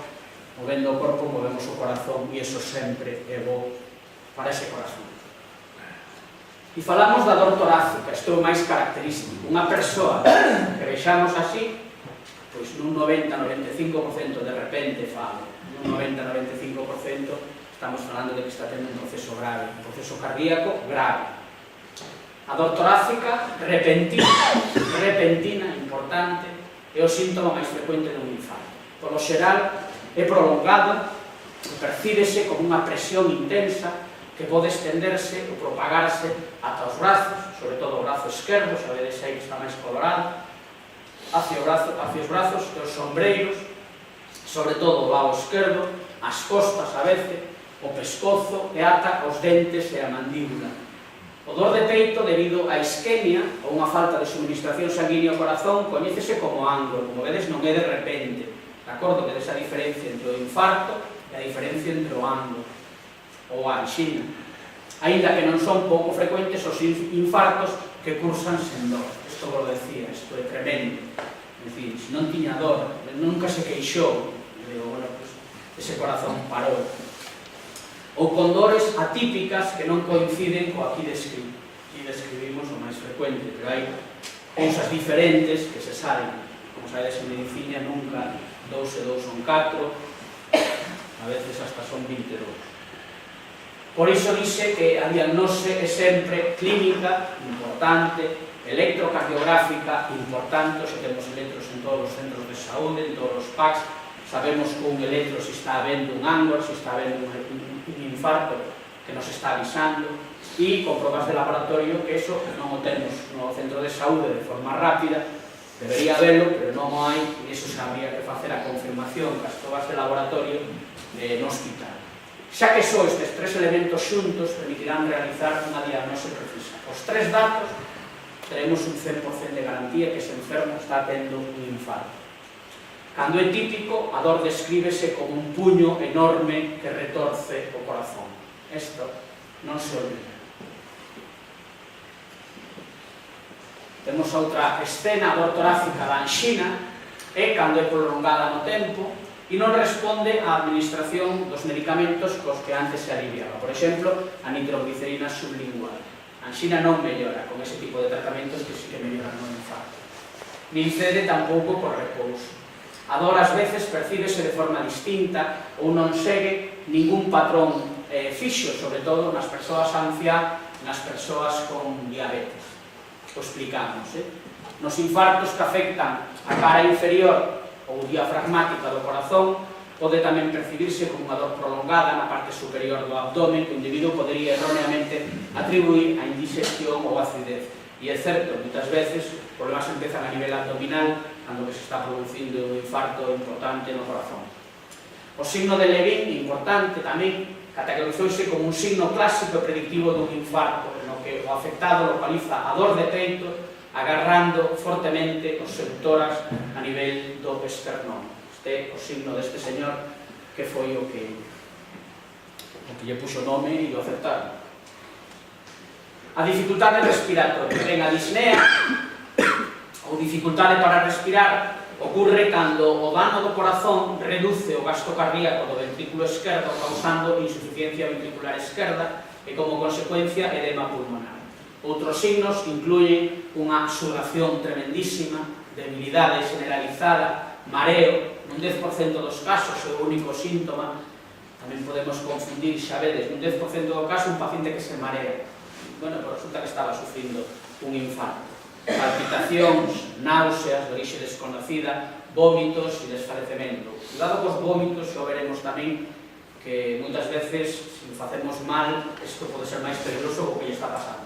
movendo o corpo, movemos o corazón, e iso sempre é bo para ese corazón. E falamos da dor torácica, isto é o máis característico. Unha persoa que vexamos así, pois nun 90-95% de repente fala, nun 90-95% estamos falando de que está tendo un proceso grave, un proceso cardíaco grave. A dor torácica repentina, importante, é o síntoma máis frecuente dun infarto. Por lo xeral, é prolongado, percíbese como unha presión intensa que pode estenderse ou propagarse ata os brazos, sobre todo o brazo esquerdo, xa vedes aí que está máis colorado, hacia os brazos e os sombreiros, sobre todo o lado esquerdo, as costas a veces, o pescozo e ata os dentes e a mandíbula. O dor de peito, debido á isquemia ou unha falta de suministración sanguínea ao corazón, coñécese como ángulo, como vedes non é de repente, de acordo? Vedes a diferencia entre o infarto e a diferencia entre o ángulo ou a anxina. Aínda que non son pouco frecuentes os infartos que cursan sen dor. Isto vos lo decía, isto é tremendo. É dicir, se non tiña dor, nunca se queixou, digo, bueno, pues, ese corazón parou. Ou con dores atípicas que non coinciden co aquí describimos o máis frecuente, pero hai cousas diferentes que se salen. Como sabedes, en medicina nunca 2 e 2 son 4, a veces hasta son 22. Por iso dice que a diagnose é sempre clínica, importante, electrocardiográfica, importante, se temos electros en todos os centros de saúde, en todos os PACs, sabemos que un electro se está habendo un ángulo, se está habendo un infarto que nos está avisando, e con probas de laboratorio que eso non o temos no centro de saúde de forma rápida, debería haberlo, pero non o hai, e iso se habría que facer a confirmación cas probas de laboratorio no hospital. Xa que só estes tres elementos xuntos permitirán realizar unha diagnose precisa. Os tres datos teremos un 100% de garantía que ese enfermo está tendo un infarto. Cando é típico, a dor descríbese como un puño enorme que retorce o corazón. Isto non se olvida. Temos outra escena, a dor torácica da anxina, é cando é prolongada no tempo e non responde á administración dos medicamentos cos que antes se aliviaba. Por exemplo, a nitroglicerina sublingual. A anxina non mellora con ese tipo de tratamentos que sí que melloran no infarto. Nin cede tampouco por repouso. A dor ás veces percíbese de forma distinta ou non segue ningún patrón fixo, sobre todo nas persoas anciás, nas persoas con diabetes. O explicamos, Nos infartos que afectan a cara inferior ou diafragmática do corazón, pode tamén percibirse como unha dor prolongada na parte superior do abdomen que o individuo podería erróneamente atribuir a indigestión ou acidez. E é certo, moitas veces, os problemas empezan a nivel abdominal cando que se está producindo un infarto importante no corazón. O signo de Levin, importante tamén, categorizouse como un signo clásico e predictivo dun infarto, no que o afectado localiza a dor de peito agarrando fortemente os sectoras a nivel do esternón. Este é o signo deste señor que foi o que lle puxo nome e o aceptaron. A dificultade respiratoria. Ben, a disnea ou dificultade para respirar ocorre cando o dano do corazón reduce o gasto cardíaco do ventrículo esquerdo causando insuficiencia ventricular esquerda e como consecuencia edema pulmonar. Outros signos incluyen unha sudación tremendísima, debilidade generalizada, mareo, nun 10% dos casos é o único síntoma. Tamén podemos confundir, xa vedes, nun 10% do caso un paciente que se marea. Bueno, pues resulta que estaba sufrindo un infarto. Palpitacións, náuseas de orixe desconocida, vómitos e desfalecemento. Cuidado cos vómitos, xo veremos tamén que moitas veces, se facemos mal, isto pode ser máis peligroso do que lle está pasando.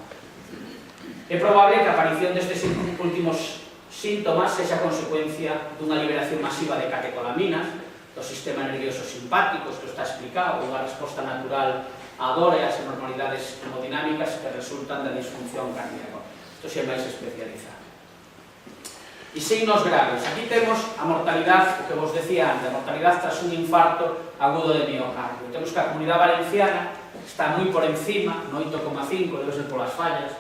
É probable que a aparición destes últimos síntomas sexa consecuencia dunha liberación masiva de catecolaminas do sistema nervioso simpático, isto está explicado, unha resposta natural á dor e ás anormalidades hemodinámicas que resultan da disfunción cardíaca. Isto xa é máis especializado. E signos graves. Aquí temos a mortalidade, o que vos decía antes, a mortalidade tras un infarto agudo de miocardio. Temos que a Comunidade Valenciana está moi por encima, no 8,5, debe ser polas fallas,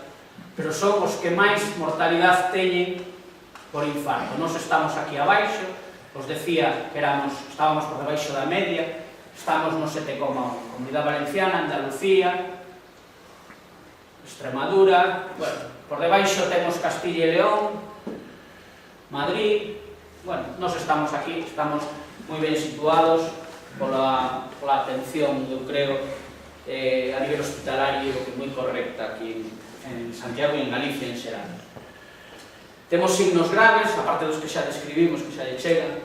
pero son os que máis mortalidade teñen por infarto. Nos estamos aquí abaixo, os decía que estábamos por debaixo da media, estamos no 7,1. Comunidade Valenciana, Andalucía, Extremadura, bueno, por debaixo temos Castilla e León, Madrid, bueno, nos estamos aquí, estamos moi ben situados pola atención, eu creo, a nivel hospitalario, que é moi correcta aquí en Santiago e en Galicia en xeral. Temos signos graves, aparte dos que xa describimos, que xa lle chegan,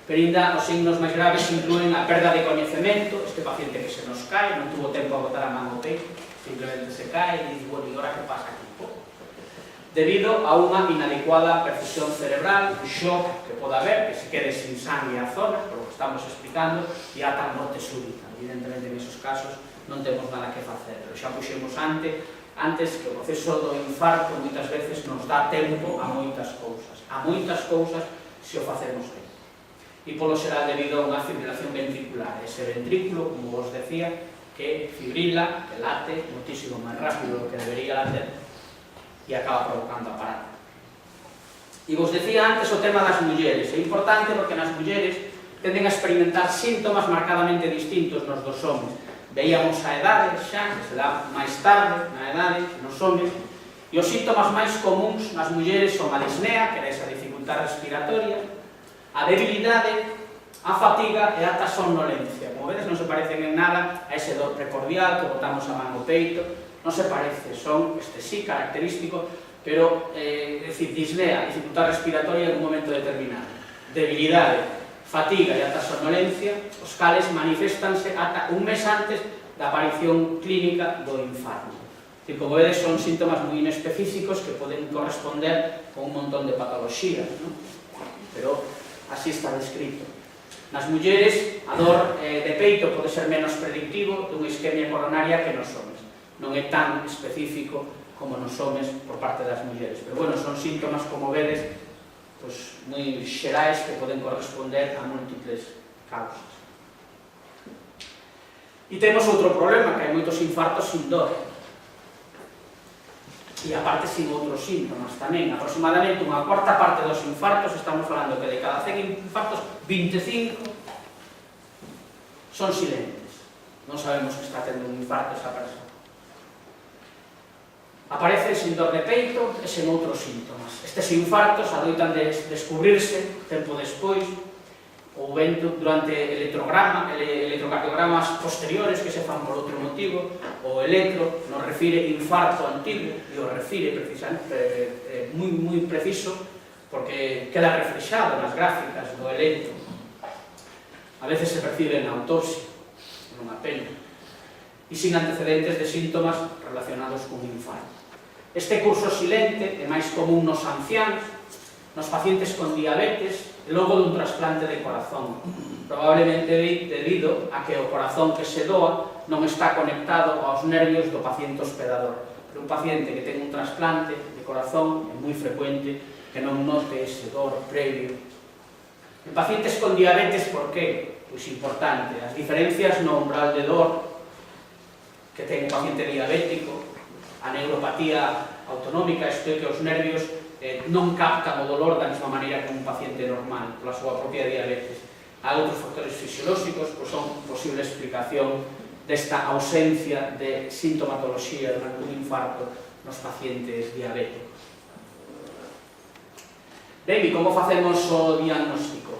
pero ainda os signos máis graves incluen a perda de coñecemento, este paciente que se nos cae, non tuvo tempo a botar a man ao peito, simplemente se cae e dice, bueno, e agora que pasa aquí? Debido a unha inadecuada perfusión cerebral, un shock que pode haber, que se quede sin sangue a zona, por lo que estamos explicando, e ata morte súbita. Evidentemente, en esos casos, non temos nada que facer, pero xa puxemos antes que o proceso do infarto moitas veces nos dá tempo a moitas cousas se o facemos ben. E polo xeral debido a unha fibrilación ventricular, ese ventrículo, como vos decía, que fibrila, que late moitísimo máis rápido do que debería later e acaba provocando a parada. E vos decía antes o tema das mulleres, é importante porque nas mulleres tenden a experimentar síntomas marcadamente distintos nos dos homes. Veíamos a edade xa, que se dá máis tarde na edade, nos homes, e os síntomas máis comuns nas mulleres son a disnea, que é esa dificultad respiratoria, a debilidade, a fatiga e ata somnolencia. Como vedes, non se parecen en nada a ese dor precordial que botamos a man no peito, non se parece, son, sí, característico, pero, é dicir, disnea, dificultad respiratoria en un momento determinado. Debilidade, fatiga e ata somnolencia, os cales manifestanse ata un mes antes da aparición clínica do infarto. E, como vedes, son síntomas moi inespecíficos que poden corresponder con un montón de patologías, ¿no? Pero así está descrito. Nas mulleres, a dor de peito pode ser menos predictivo dunha isquemia coronaria que nos homes. Non é tan específico como nos homes por parte das mulleres. Pero, bueno, son síntomas, como vedes, moi xerais que poden corresponder a múltiples causas. E temos outro problema, que hai moitos infartos sin dor. E aparte sin outros síntomas tamén. Aproximadamente unha cuarta parte dos infartos, estamos falando que de cada 100 infartos, 25 son silentes. Non sabemos que está tendo un infarto esa persona. Aparece sin dor de peito e sen outros síntomas. Estes infartos adoitan descubrirse tempo despois ou ben durante electrocardiogramas posteriores que se fan por outro motivo. O electro nos refire infarto antigo e o refire precisamente moi preciso porque queda reflexado nas gráficas do electro. A veces se percibe na autopsia, non a pena, e sin antecedentes de síntomas relacionados con infarto. Este curso silente é máis común nos anciáns, nos pacientes con diabetes e logo dun trasplante de corazón, probablemente debido a que o corazón que se doa non está conectado aos nervios do paciente hospedador. Pero un paciente que ten un trasplante de corazón é moi frecuente que non note ese dor previo. En pacientes con diabetes, por qué? Pois importante, as diferencias no umbral de dor que ten un paciente diabético, a neuropatía autonómica, isto é que os nervios non captan o dolor da mesma maneira que un paciente normal, pola súa propia diabetes. Há outros factores fisiolóxicos que son posible explicación desta ausencia de sintomatoloxía durante un infarto nos pacientes diabéticos. Ben, e como facemos o diagnóstico?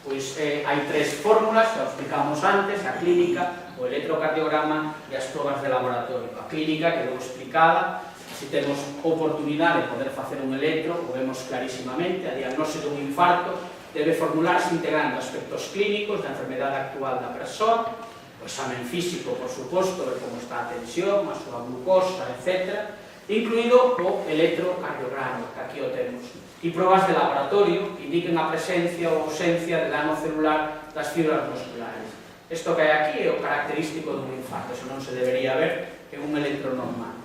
Pois hai tres fórmulas, xa o explicamos antes, a clínica, o electrocardiograma e as probas de laboratorio. A clínica quedou explicada, se temos oportunidade de poder facer un electro, o vemos clarísimamente, a diagnose dun infarto debe formularse integrando aspectos clínicos da enfermedade actual da persoa, o examen físico, por suposto, ver como está a tensión, a súa glucosa, etc., incluído o electrocardiograma, que aquí o temos, e probas de laboratorio que indiquen a presencia ou ausencia de dano celular das fibras musculares. Isto que hai aquí é o característico dun infarto, iso non se debería ver en un electro normal.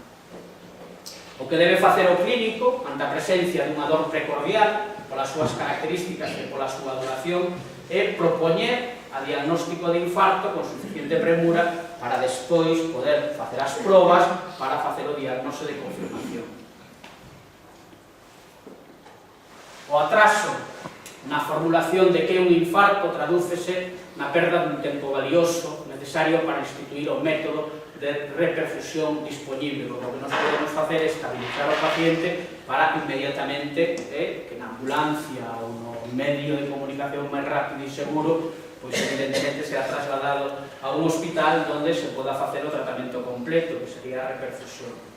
O que debe facer o clínico, ante a presencia dunha dor precordial, polas súas características e pola súa duración, é propoñer a diagnóstico de infarto con suficiente premura para despois poder facer as probas para facer o diagnose de confirmación. O atraso na formulación de que é un infarto tradúcese na perda dun tempo valioso necesario para instituir o método de reperfusión disponible. O que nos podemos facer é estabilizar o paciente para inmediatamente que na ambulancia ou no medio de comunicación máis rápido e seguro, pois evidentemente sea trasladado a un hospital onde se poda facer o tratamento completo, que sería a reperfusión.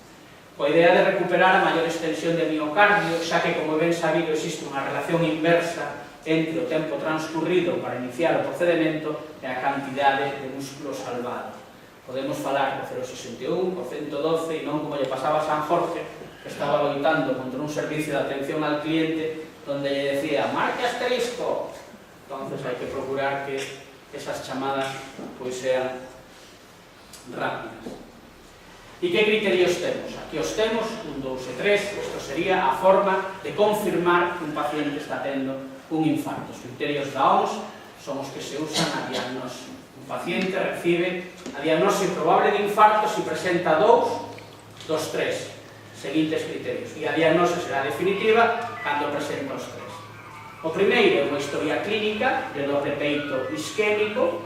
Coa idea de recuperar a maior extensión de miocardio, xa que, como ben sabido, existe unha relación inversa entre o tempo transcurrido para iniciar o procedimento e a cantidade de músculo salvado. Podemos falar do 061, o 112, e non como lle pasaba a San Jorge, que estaba loitando contra un servicio de atención al cliente donde lle decía, marque asterisco. Entonces hai que procurar que esas chamadas sean rápidas. E que criterios temos? Aquí os temos, 1, 2 e 3, isto sería a forma de confirmar que un paciente está tendo un infarto. Os criterios da OMS son os que se usan a diagnóstico. Un paciente recibe a diagnóstico probable de infarto se presenta 2 dos 3 seguintes criterios. E a diagnóstico será definitiva cando presenta os 3. O primeiro é unha historia clínica de dor de peito isquémico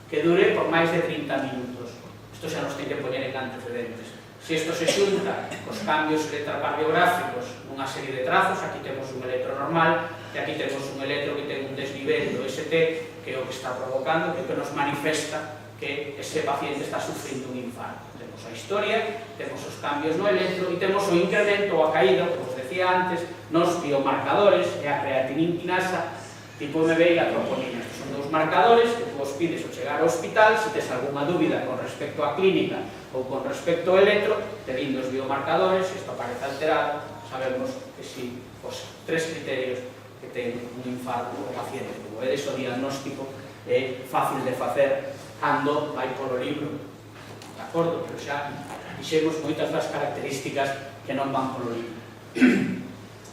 que dure por máis de 30 minutos. Isto xa nos ten que poñer en antecedentes. Se isto se xunta cos cambios electrocardiográficos nunha serie de trazos, aquí temos un electro normal e aquí temos un electro que ten un desnivel do ST, que é o que está provocando, que nos manifesta que ese paciente está sufrindo un infarto. Temos a historia, temos os cambios no electro e temos o incremento ou a caída, como os decía antes, nos biomarcadores e a creatininquinasa tipo MB e a troponina. Estos son dous marcadores que tú os pides ao chegar ao hospital. Se tes algunha dúbida con respecto á clínica ou con respecto ao electro, pedindo os biomarcadores, se isto aparece alterado, sabemos que si os 3 criterios que ten un infarto o paciente. Como vedes, o diagnóstico é fácil de facer cando vai polo libro, de acordo? Pero xa dixemos moitas das características que non van polo libro.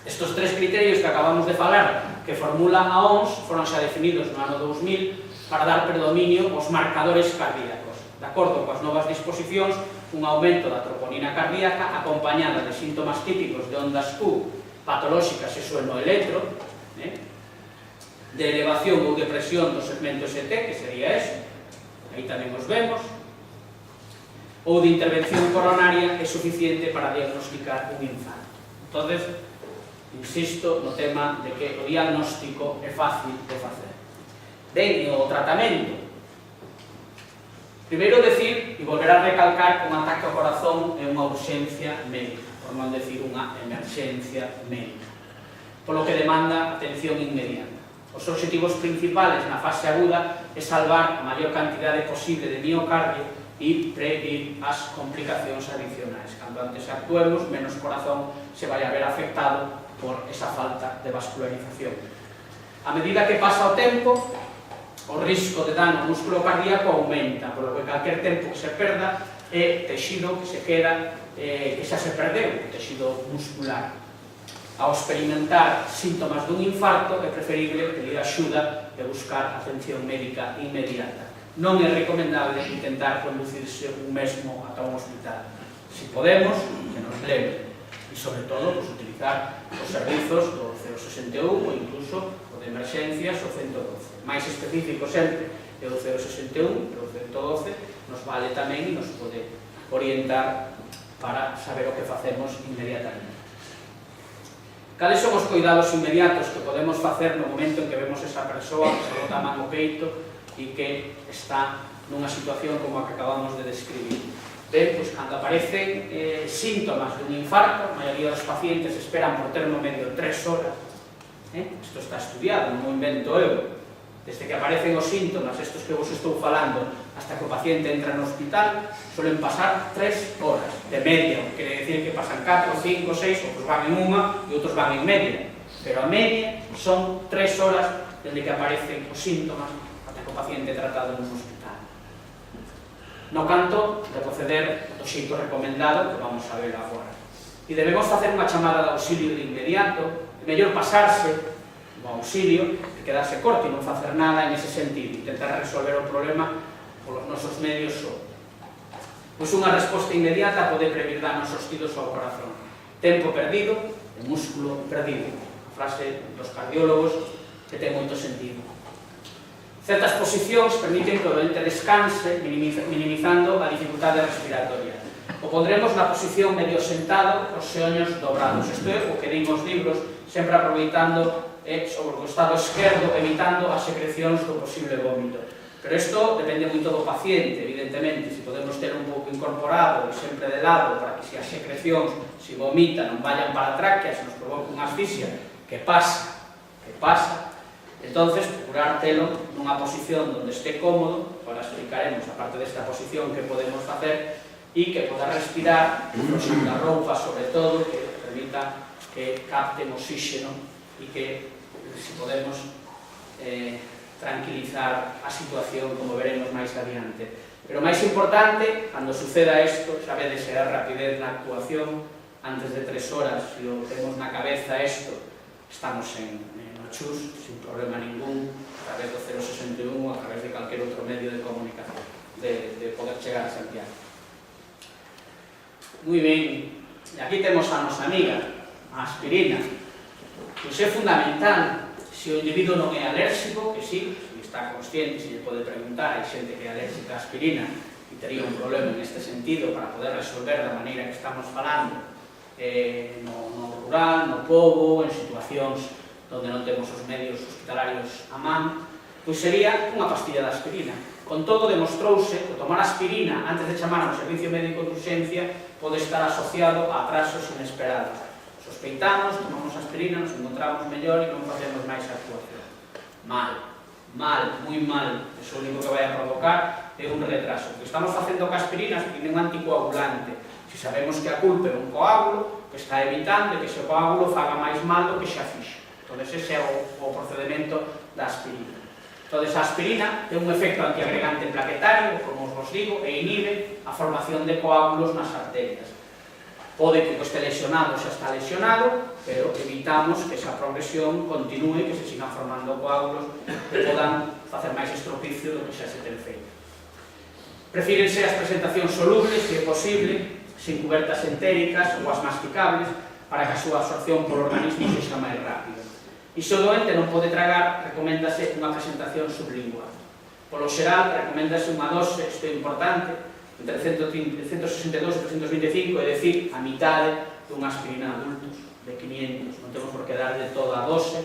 Estos 3 criterios que acabamos de falar, que formula a OMS, foron xa definidos no ano 2000 para dar predominio aos marcadores cardíacos. De acordo coas novas disposicións, un aumento da troponina cardíaca acompañada de síntomas típicos de ondas Q patolóxicas e no electro, de elevación ou depresión do segmento ST, que sería eso, aí tamén os vemos, ou de intervención coronaria é suficiente para diagnosticar un infarto. Entonces, insisto no tema de que o diagnóstico é fácil de facer. Ben, o tratamento. Primeiro decir, e volver a recalcar, que un ataque ao corazón é unha urxencia médica, por non decir unha emerxencia médica, polo que demanda atención inmediata. Os obxectivos principales na fase aguda é salvar a maior cantidade posible de miocardio e prevenir as complicacións adicionais. Cando antes actuemos, menos corazón se vai a ver afectado por esa falta de vascularización. A medida que pasa o tempo, o risco de dano ao músculo cardíaco aumenta, por lo que calquer tempo que se perda é texido que se queda, que xa se perdeu, o texido muscular. Ao experimentar síntomas dun infarto, é preferible pedir axuda e buscar atención médica inmediata. Non é recomendable intentar conducirse un mesmo ata un hospital. Se podemos, que nos leve. E, sobre todo, utilizar os servizos do 061 ou incluso o de emerxencias o 112. Mais específico sempre é o 061, pero o 112 nos vale tamén e nos pode orientar para saber o que facemos inmediatamente. Cales son os cuidados inmediatos que podemos facer no momento en que vemos esa persoa que se bota a man o peito e que está nunha situación como a que acabamos de describir? Ben, pois, cando aparecen síntomas dun infarto, a maioría dos pacientes esperan por termo medio 3 horas. Isto está estudiado, non o invento eu. Desde que aparecen os síntomas, estos que vos estou falando, hasta que o paciente entra no hospital, suelen pasar 3 horas de media. Quere decir que pasan 4, 5, 6, outros van en unha e outros van en media. Pero a media son 3 horas desde que aparecen os síntomas hasta que o paciente é tratado no hospital. No canto de proceder do xeito recomendado que vamos a ver agora. E debemos facer unha chamada de auxilio de inmediato, é mellor pasarse o auxilio e quedarse corto e non facer nada en ese sentido, intentar resolver o problema polos nosos medios só. Pois unha resposta inmediata pode prevenir danos sostidos ao corazón. Tempo perdido e músculo perdido. A frase dos cardiólogos que ten moito sentido. Certas posicións permiten que o doente descanse, minimizando a dificultade respiratoria. O pondremos na posición medio sentado, os xeoños dobrados. Isto é o que din os libros, sempre aproveitando sobre o costado esquerdo, evitando as secrecións do posible vómito. Pero isto depende moito do paciente, evidentemente. Se podemos ter un pouco incorporado e sempre de lado para que se as secrecións, se vomita, non vayan para a tráquea, se nos provoca unha asfixia, que pasa, Entonces, procurar telo nunha posición onde este cómodo, ahora explicaremos a parte desta posición que podemos facer, e que poda respirar, froxando a roupa sobre todo, que permita que capten oxígeno e que, se podemos, tranquilizar a situación, como veremos máis adiante. Pero máis importante, cando suceda isto, xa vedes a rapidez na actuación, antes de 3 horas, se o temos na cabeza isto, estamos no chus, sin problema ningún, a través do 061, a través de calquer outro medio de comunicación, de poder chegar a Santiago. Moi ben, e aquí temos a nosa amiga, a aspirina. Pois é fundamental, se o individuo non é alérxico, que sí, se está consciente, se lle pode preguntar, hai xente que é alérxica a aspirina e tería un problema neste sentido para poder resolver da maneira que estamos falando no rural, no pobo, en situacións onde non temos os medios hospitalarios a man, pois sería unha pastilla de aspirina. Con todo, demostrouse que tomar aspirina antes de chamar ao servicio médico de urxencia pode estar asociado a atrasos inesperados. Sospeitamos, tomamos aspirina, nos encontramos mellor e non facemos máis actuación. Mal, moi mal. Iso único que vai a provocar é un retraso. O que estamos facendo ca aspirina é un anticoagulante. Se sabemos que a culpa é un coágulo, que está evitando que ese coágulo faga máis mal do que xa fixo. Entón, ese é o procedimento da aspirina. Entón, a aspirina ten un efecto antiagregante plaquetario, como vos digo, e inhibe a formación de coágulos nas arterias. Pode que este lesionado xa está lesionado, pero evitamos que esa progresión continúe, que se sigan formando coágulos que podan facer máis estropicio do que xa se ten feito. Prefírense as presentacións solubles, se é posible, sin cubertas entéricas ou as masticables, para que a súa absorción por organismo sexa máis rápida. E se o doente non pode tragar, recoméndase unha presentación sublingual. Polo xeral, recoméndase unha dose, isto é importante, entre 162 e 325, é dicir, a mitade dunha aspirina adultos de 500. Non temos por que dar de toda a dose,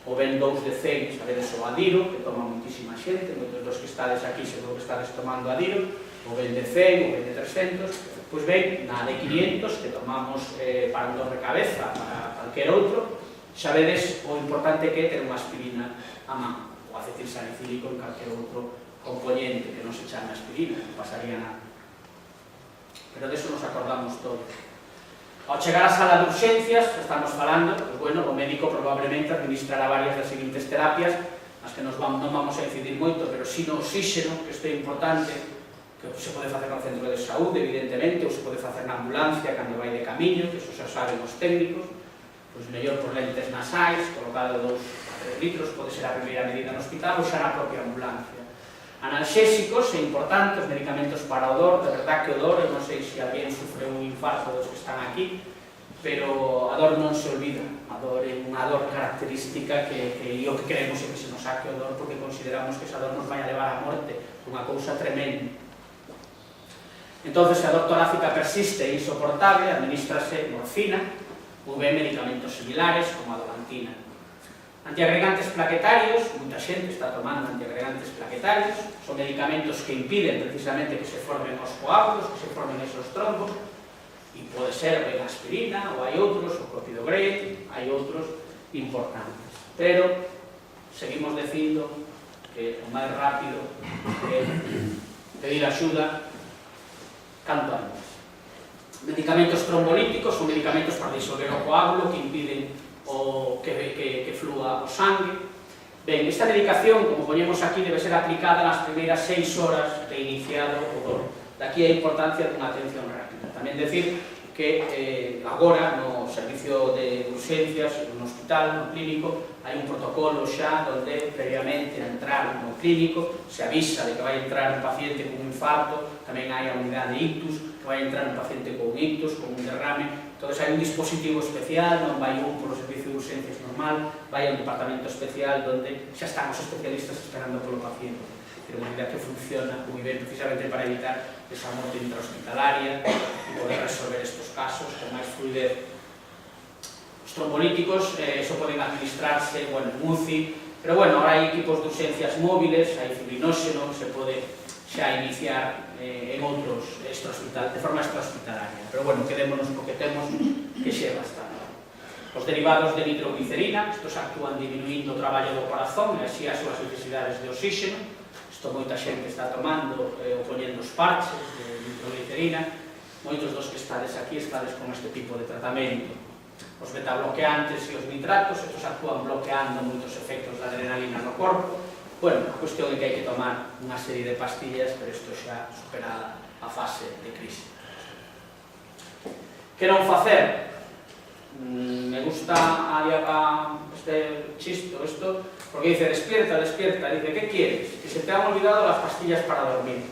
ou ben 2 de 100, sabedes o adiro, que toma moitísima xente, moitos dos que estades aquí seguro que estades tomando adiro, ou ben de 100, ou ben de 300, pois ben, na de 500, que tomamos para un dor de cabeza, para calquer outro, sabedes o importante que é ter unha aspirina a man, ou acetilsalicílico en calquer outro componente que non se chame aspirina, non pasaría nada. Pero deso nos acordamos todos. Ao chegar á sala de urxencias, estamos falando, pues bueno, o médico probablemente administrará varias das seguintes terapias, as que non vamos a incidir moito, pero si no oxígeno, que isto é importante, que se pode facer no centro de saúde, evidentemente, ou se pode facer na ambulancia cando vai de camiño, que iso xa saben os técnicos, pois mellor por lentes nasais, colocado 2 a 3 litros, pode ser a primeira medida no hospital ou xa na propia ambulancia. Analxésicos, é importante, os medicamentos para o dor, de verdad que o dor, eu non sei se alguén sufre un infarto dos que están aquí, pero a dor non se olvida, a dor é unha dor característica que o que queremos é que se nos saque o dor porque consideramos que esa dor nos vai a levar á morte, unha cousa tremenda. Entón, se a dor torácica persiste e insoportable, administrase morfina ou ben medicamentos similares como a dolantina. Antiagregantes plaquetarios, moita xente está tomando antiagregantes plaquetarios, son medicamentos que impiden precisamente que se formen os coágulos, que se formen esos trombos, e pode ser ben aspirina, ou hai outros, o clopidogrel, hai outros importantes. Pero seguimos dicindo que o máis rápido é pedir axuda canto antes. Medicamentos trombolíticos son medicamentos para disolver o coágulo que impiden que flúa o sangue. Ben, esta medicación, como poñemos aquí, debe ser aplicada nas primeiras 6 horas de iniciado o dor. Daqui a importancia dunha atención rápida. Tamén decir que agora no servicio de urxencias, no hospital, no clínico, hai un protocolo xa onde previamente a entrar no clínico se avisa de que vai entrar un paciente con un infarto, tamén hai a unidade de ictus, que vai entrar un paciente con ictus, con un derrame. Entón, hai un dispositivo especial, non vai un polo servicio de urxencias normal, vai a un departamento especial onde xa están os especialistas esperando polo paciente. Pero unha idea que funciona moi ben precisamente para evitar esa morte intrahospitalaria e poder resolver estes casos con máis fluidez. Os trombolíticos só poden administrarse, bueno, en UCI, pero bueno, ahora hai equipos de urxencias móviles, hai fibrinóxeno, se pode xa iniciar en outros de forma extrahospitalaria. Pero bueno, quedémonos co que temos, que xe é bastante. Os derivados de nitroglicerina, estos actúan diminuindo o traballo do corazón e así as súas necesidades de oxígeno. Isto moita xente está tomando ou poñendo os parches de nitroglicerina. Moitos dos que estades aquí estades con este tipo de tratamento. Os betabloqueantes e os nitratos, estos actúan bloqueando moitos efectos da adrenalina no corpo. Bueno, a cuestión é que hai que tomar unha serie de pastillas, pero isto xa superada a fase de crise. Que non facer? Me gusta este chisto, esto, porque dice, despierta, despierta, dice, ¿qué quieres? Que se te han olvidado las pastillas para dormir.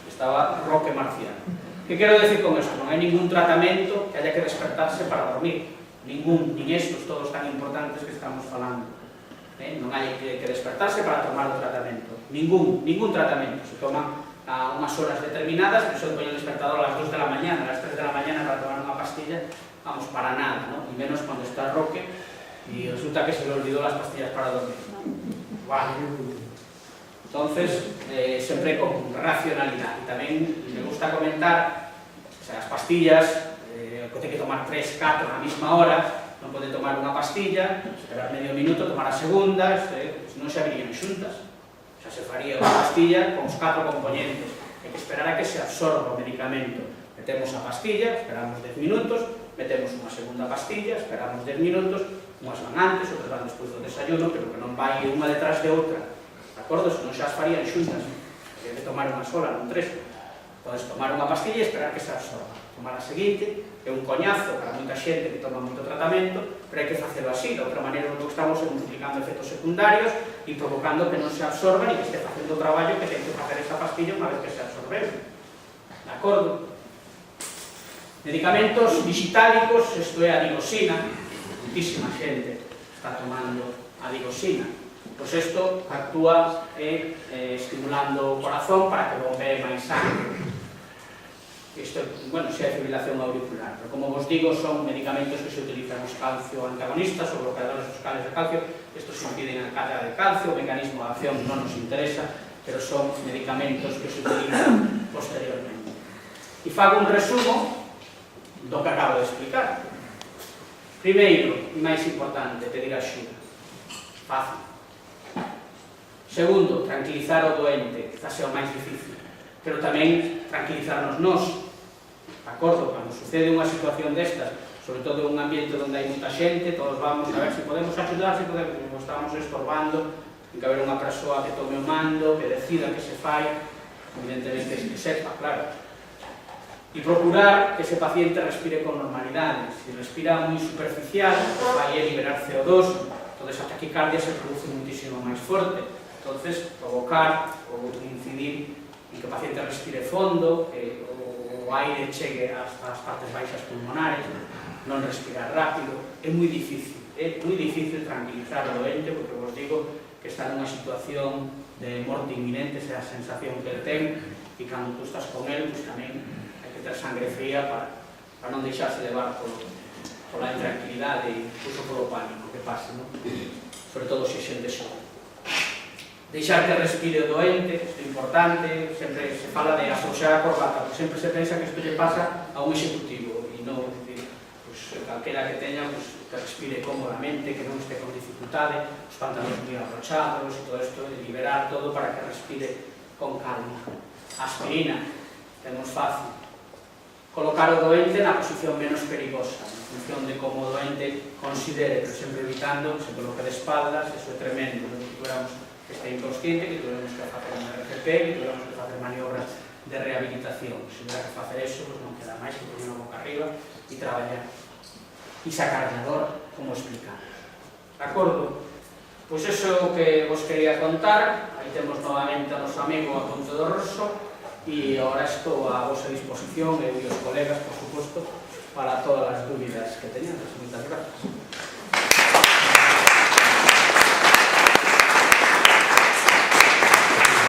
Estaba Roque Marciano. ¿Qué quiero decir con esto? Non hai ningún tratamento que haya que despertarse para dormir. Ningún, nin estos todos tan importantes que estamos falando. Non hai que despertarse para tomar o tratamento. Ningún tratamento. Se toman a unhas horas determinadas, que se pone el despertador a las 2 de la mañana, a las 3 de la mañana para tomar unha pastilla, vamos, para nada, ¿no? Y menos cuando está Roque y resulta que se le olvidó las pastillas para dormir. Wow. Entonces, sempre con racionalidade. E tamén me gusta comentar, o sea, as pastillas, que ten que tomar 3, 4 na mesma hora, non pode tomar unha pastilla, esperar medio minuto, tomar a segunda, non se abrirían xuntas. Xa se faría unha pastilla con os 4 componentes. Hai que esperar a que se absorba o medicamento. Metemos a pastilla, esperamos 10 minutos, metemos unha segunda pastilla, esperamos 10 minutos, unhas van antes, outras van despois do desayuno, pero que non vai unha detrás de outra. De acordo? Se non xa as farían xuntas. Hai que tomar unha sola, non 3. Podes tomar unha pastilla e esperar que se absorba. Tomar a seguinte, é un coñazo para moita xente que toma moito tratamento, pero hai que facelo así, de outra maneira non estamos multiplicando efectos secundarios e provocando que non se absorban e que este facendo o traballo que ten que facer esa pastilla unha vez que se absorbeu. De acordo? Medicamentos digitálicos, isto é a digoxina, muitísima xente está tomando a digoxina. Pois isto actúa estimulando o corazón para que bombee máis sangre. Isto, bueno, se hai fibrilación auricular, pero como vos digo, son medicamentos que se utilizan os calcio antagonistas ou bloqueadores dos canales de calcio. Estos impiden a carga de calcio, o mecanismo de acción non nos interesa, pero son medicamentos que se utilizan posteriormente. E fago un resumo do que acabo de explicar. Primeiro, e máis importante, pedir axuda. Fácil. Segundo, tranquilizar o doente, quizás sea o máis difícil, pero tamén tranquilizarnos nós. De acordo? Cando sucede unha situación destas, sobre todo en un ambiente onde hai moita xente, todos vamos a ver se podemos axudar, se podemos, como estamos estorbando, ten que haber unha persoa que tome o mando, que decida que se fai, evidentemente que sepa, claro. E procurar que ese paciente respire con normalidade. Se respira moi superficial, vai a liberar CO2, toda esa taquicardia se produce muitísimo máis forte. Entonces, provocar ou incidir en que o paciente respire fondo, que o aire chegue ás partes baixas pulmonares, non respirar rápido. É moi difícil tranquilizar o doente, porque vos digo que está nunha situación de morte inminente, esa sensación que ele ten, e cando tú estás con ele, pues tamén hai que ter sangre fría para non deixarse levar pola intranquilidade e incluso polo pánico que pase, non? Sobre todo se xente xove. Deixar que respire o doente, isto é importante, sempre se fala de afrouxar a corbata, porque sempre se pensa que isto lle pasa a un executivo, e non, calquera que teña, que respire cómodamente, que non este con dificultade, os pantalones moi abrochados, e todo isto, de liberar todo para que respire con calma. Aspirina, temos fácil. Colocar o doente na posición menos perigosa, en función de como o doente considere, pero sempre evitando que se coloque de espaldas, eso é tremendo, que tuéramos que está inconsciente, que tuéramos que facer un RCP, que tuéramos que facer maniobras de rehabilitación. Se hubiera que facer eso, pues non queda máis que poner a boca arriba e traballar. E sacar a dor, como explicamos. De acordo? Pois iso é o que vos quería contar. Aí temos novamente a noso amigo Apunto do Rosso e agora estou a vosa disposición, eu e os colegas, por suposto, para todas as dúbidas que teñades. Moitas grazas.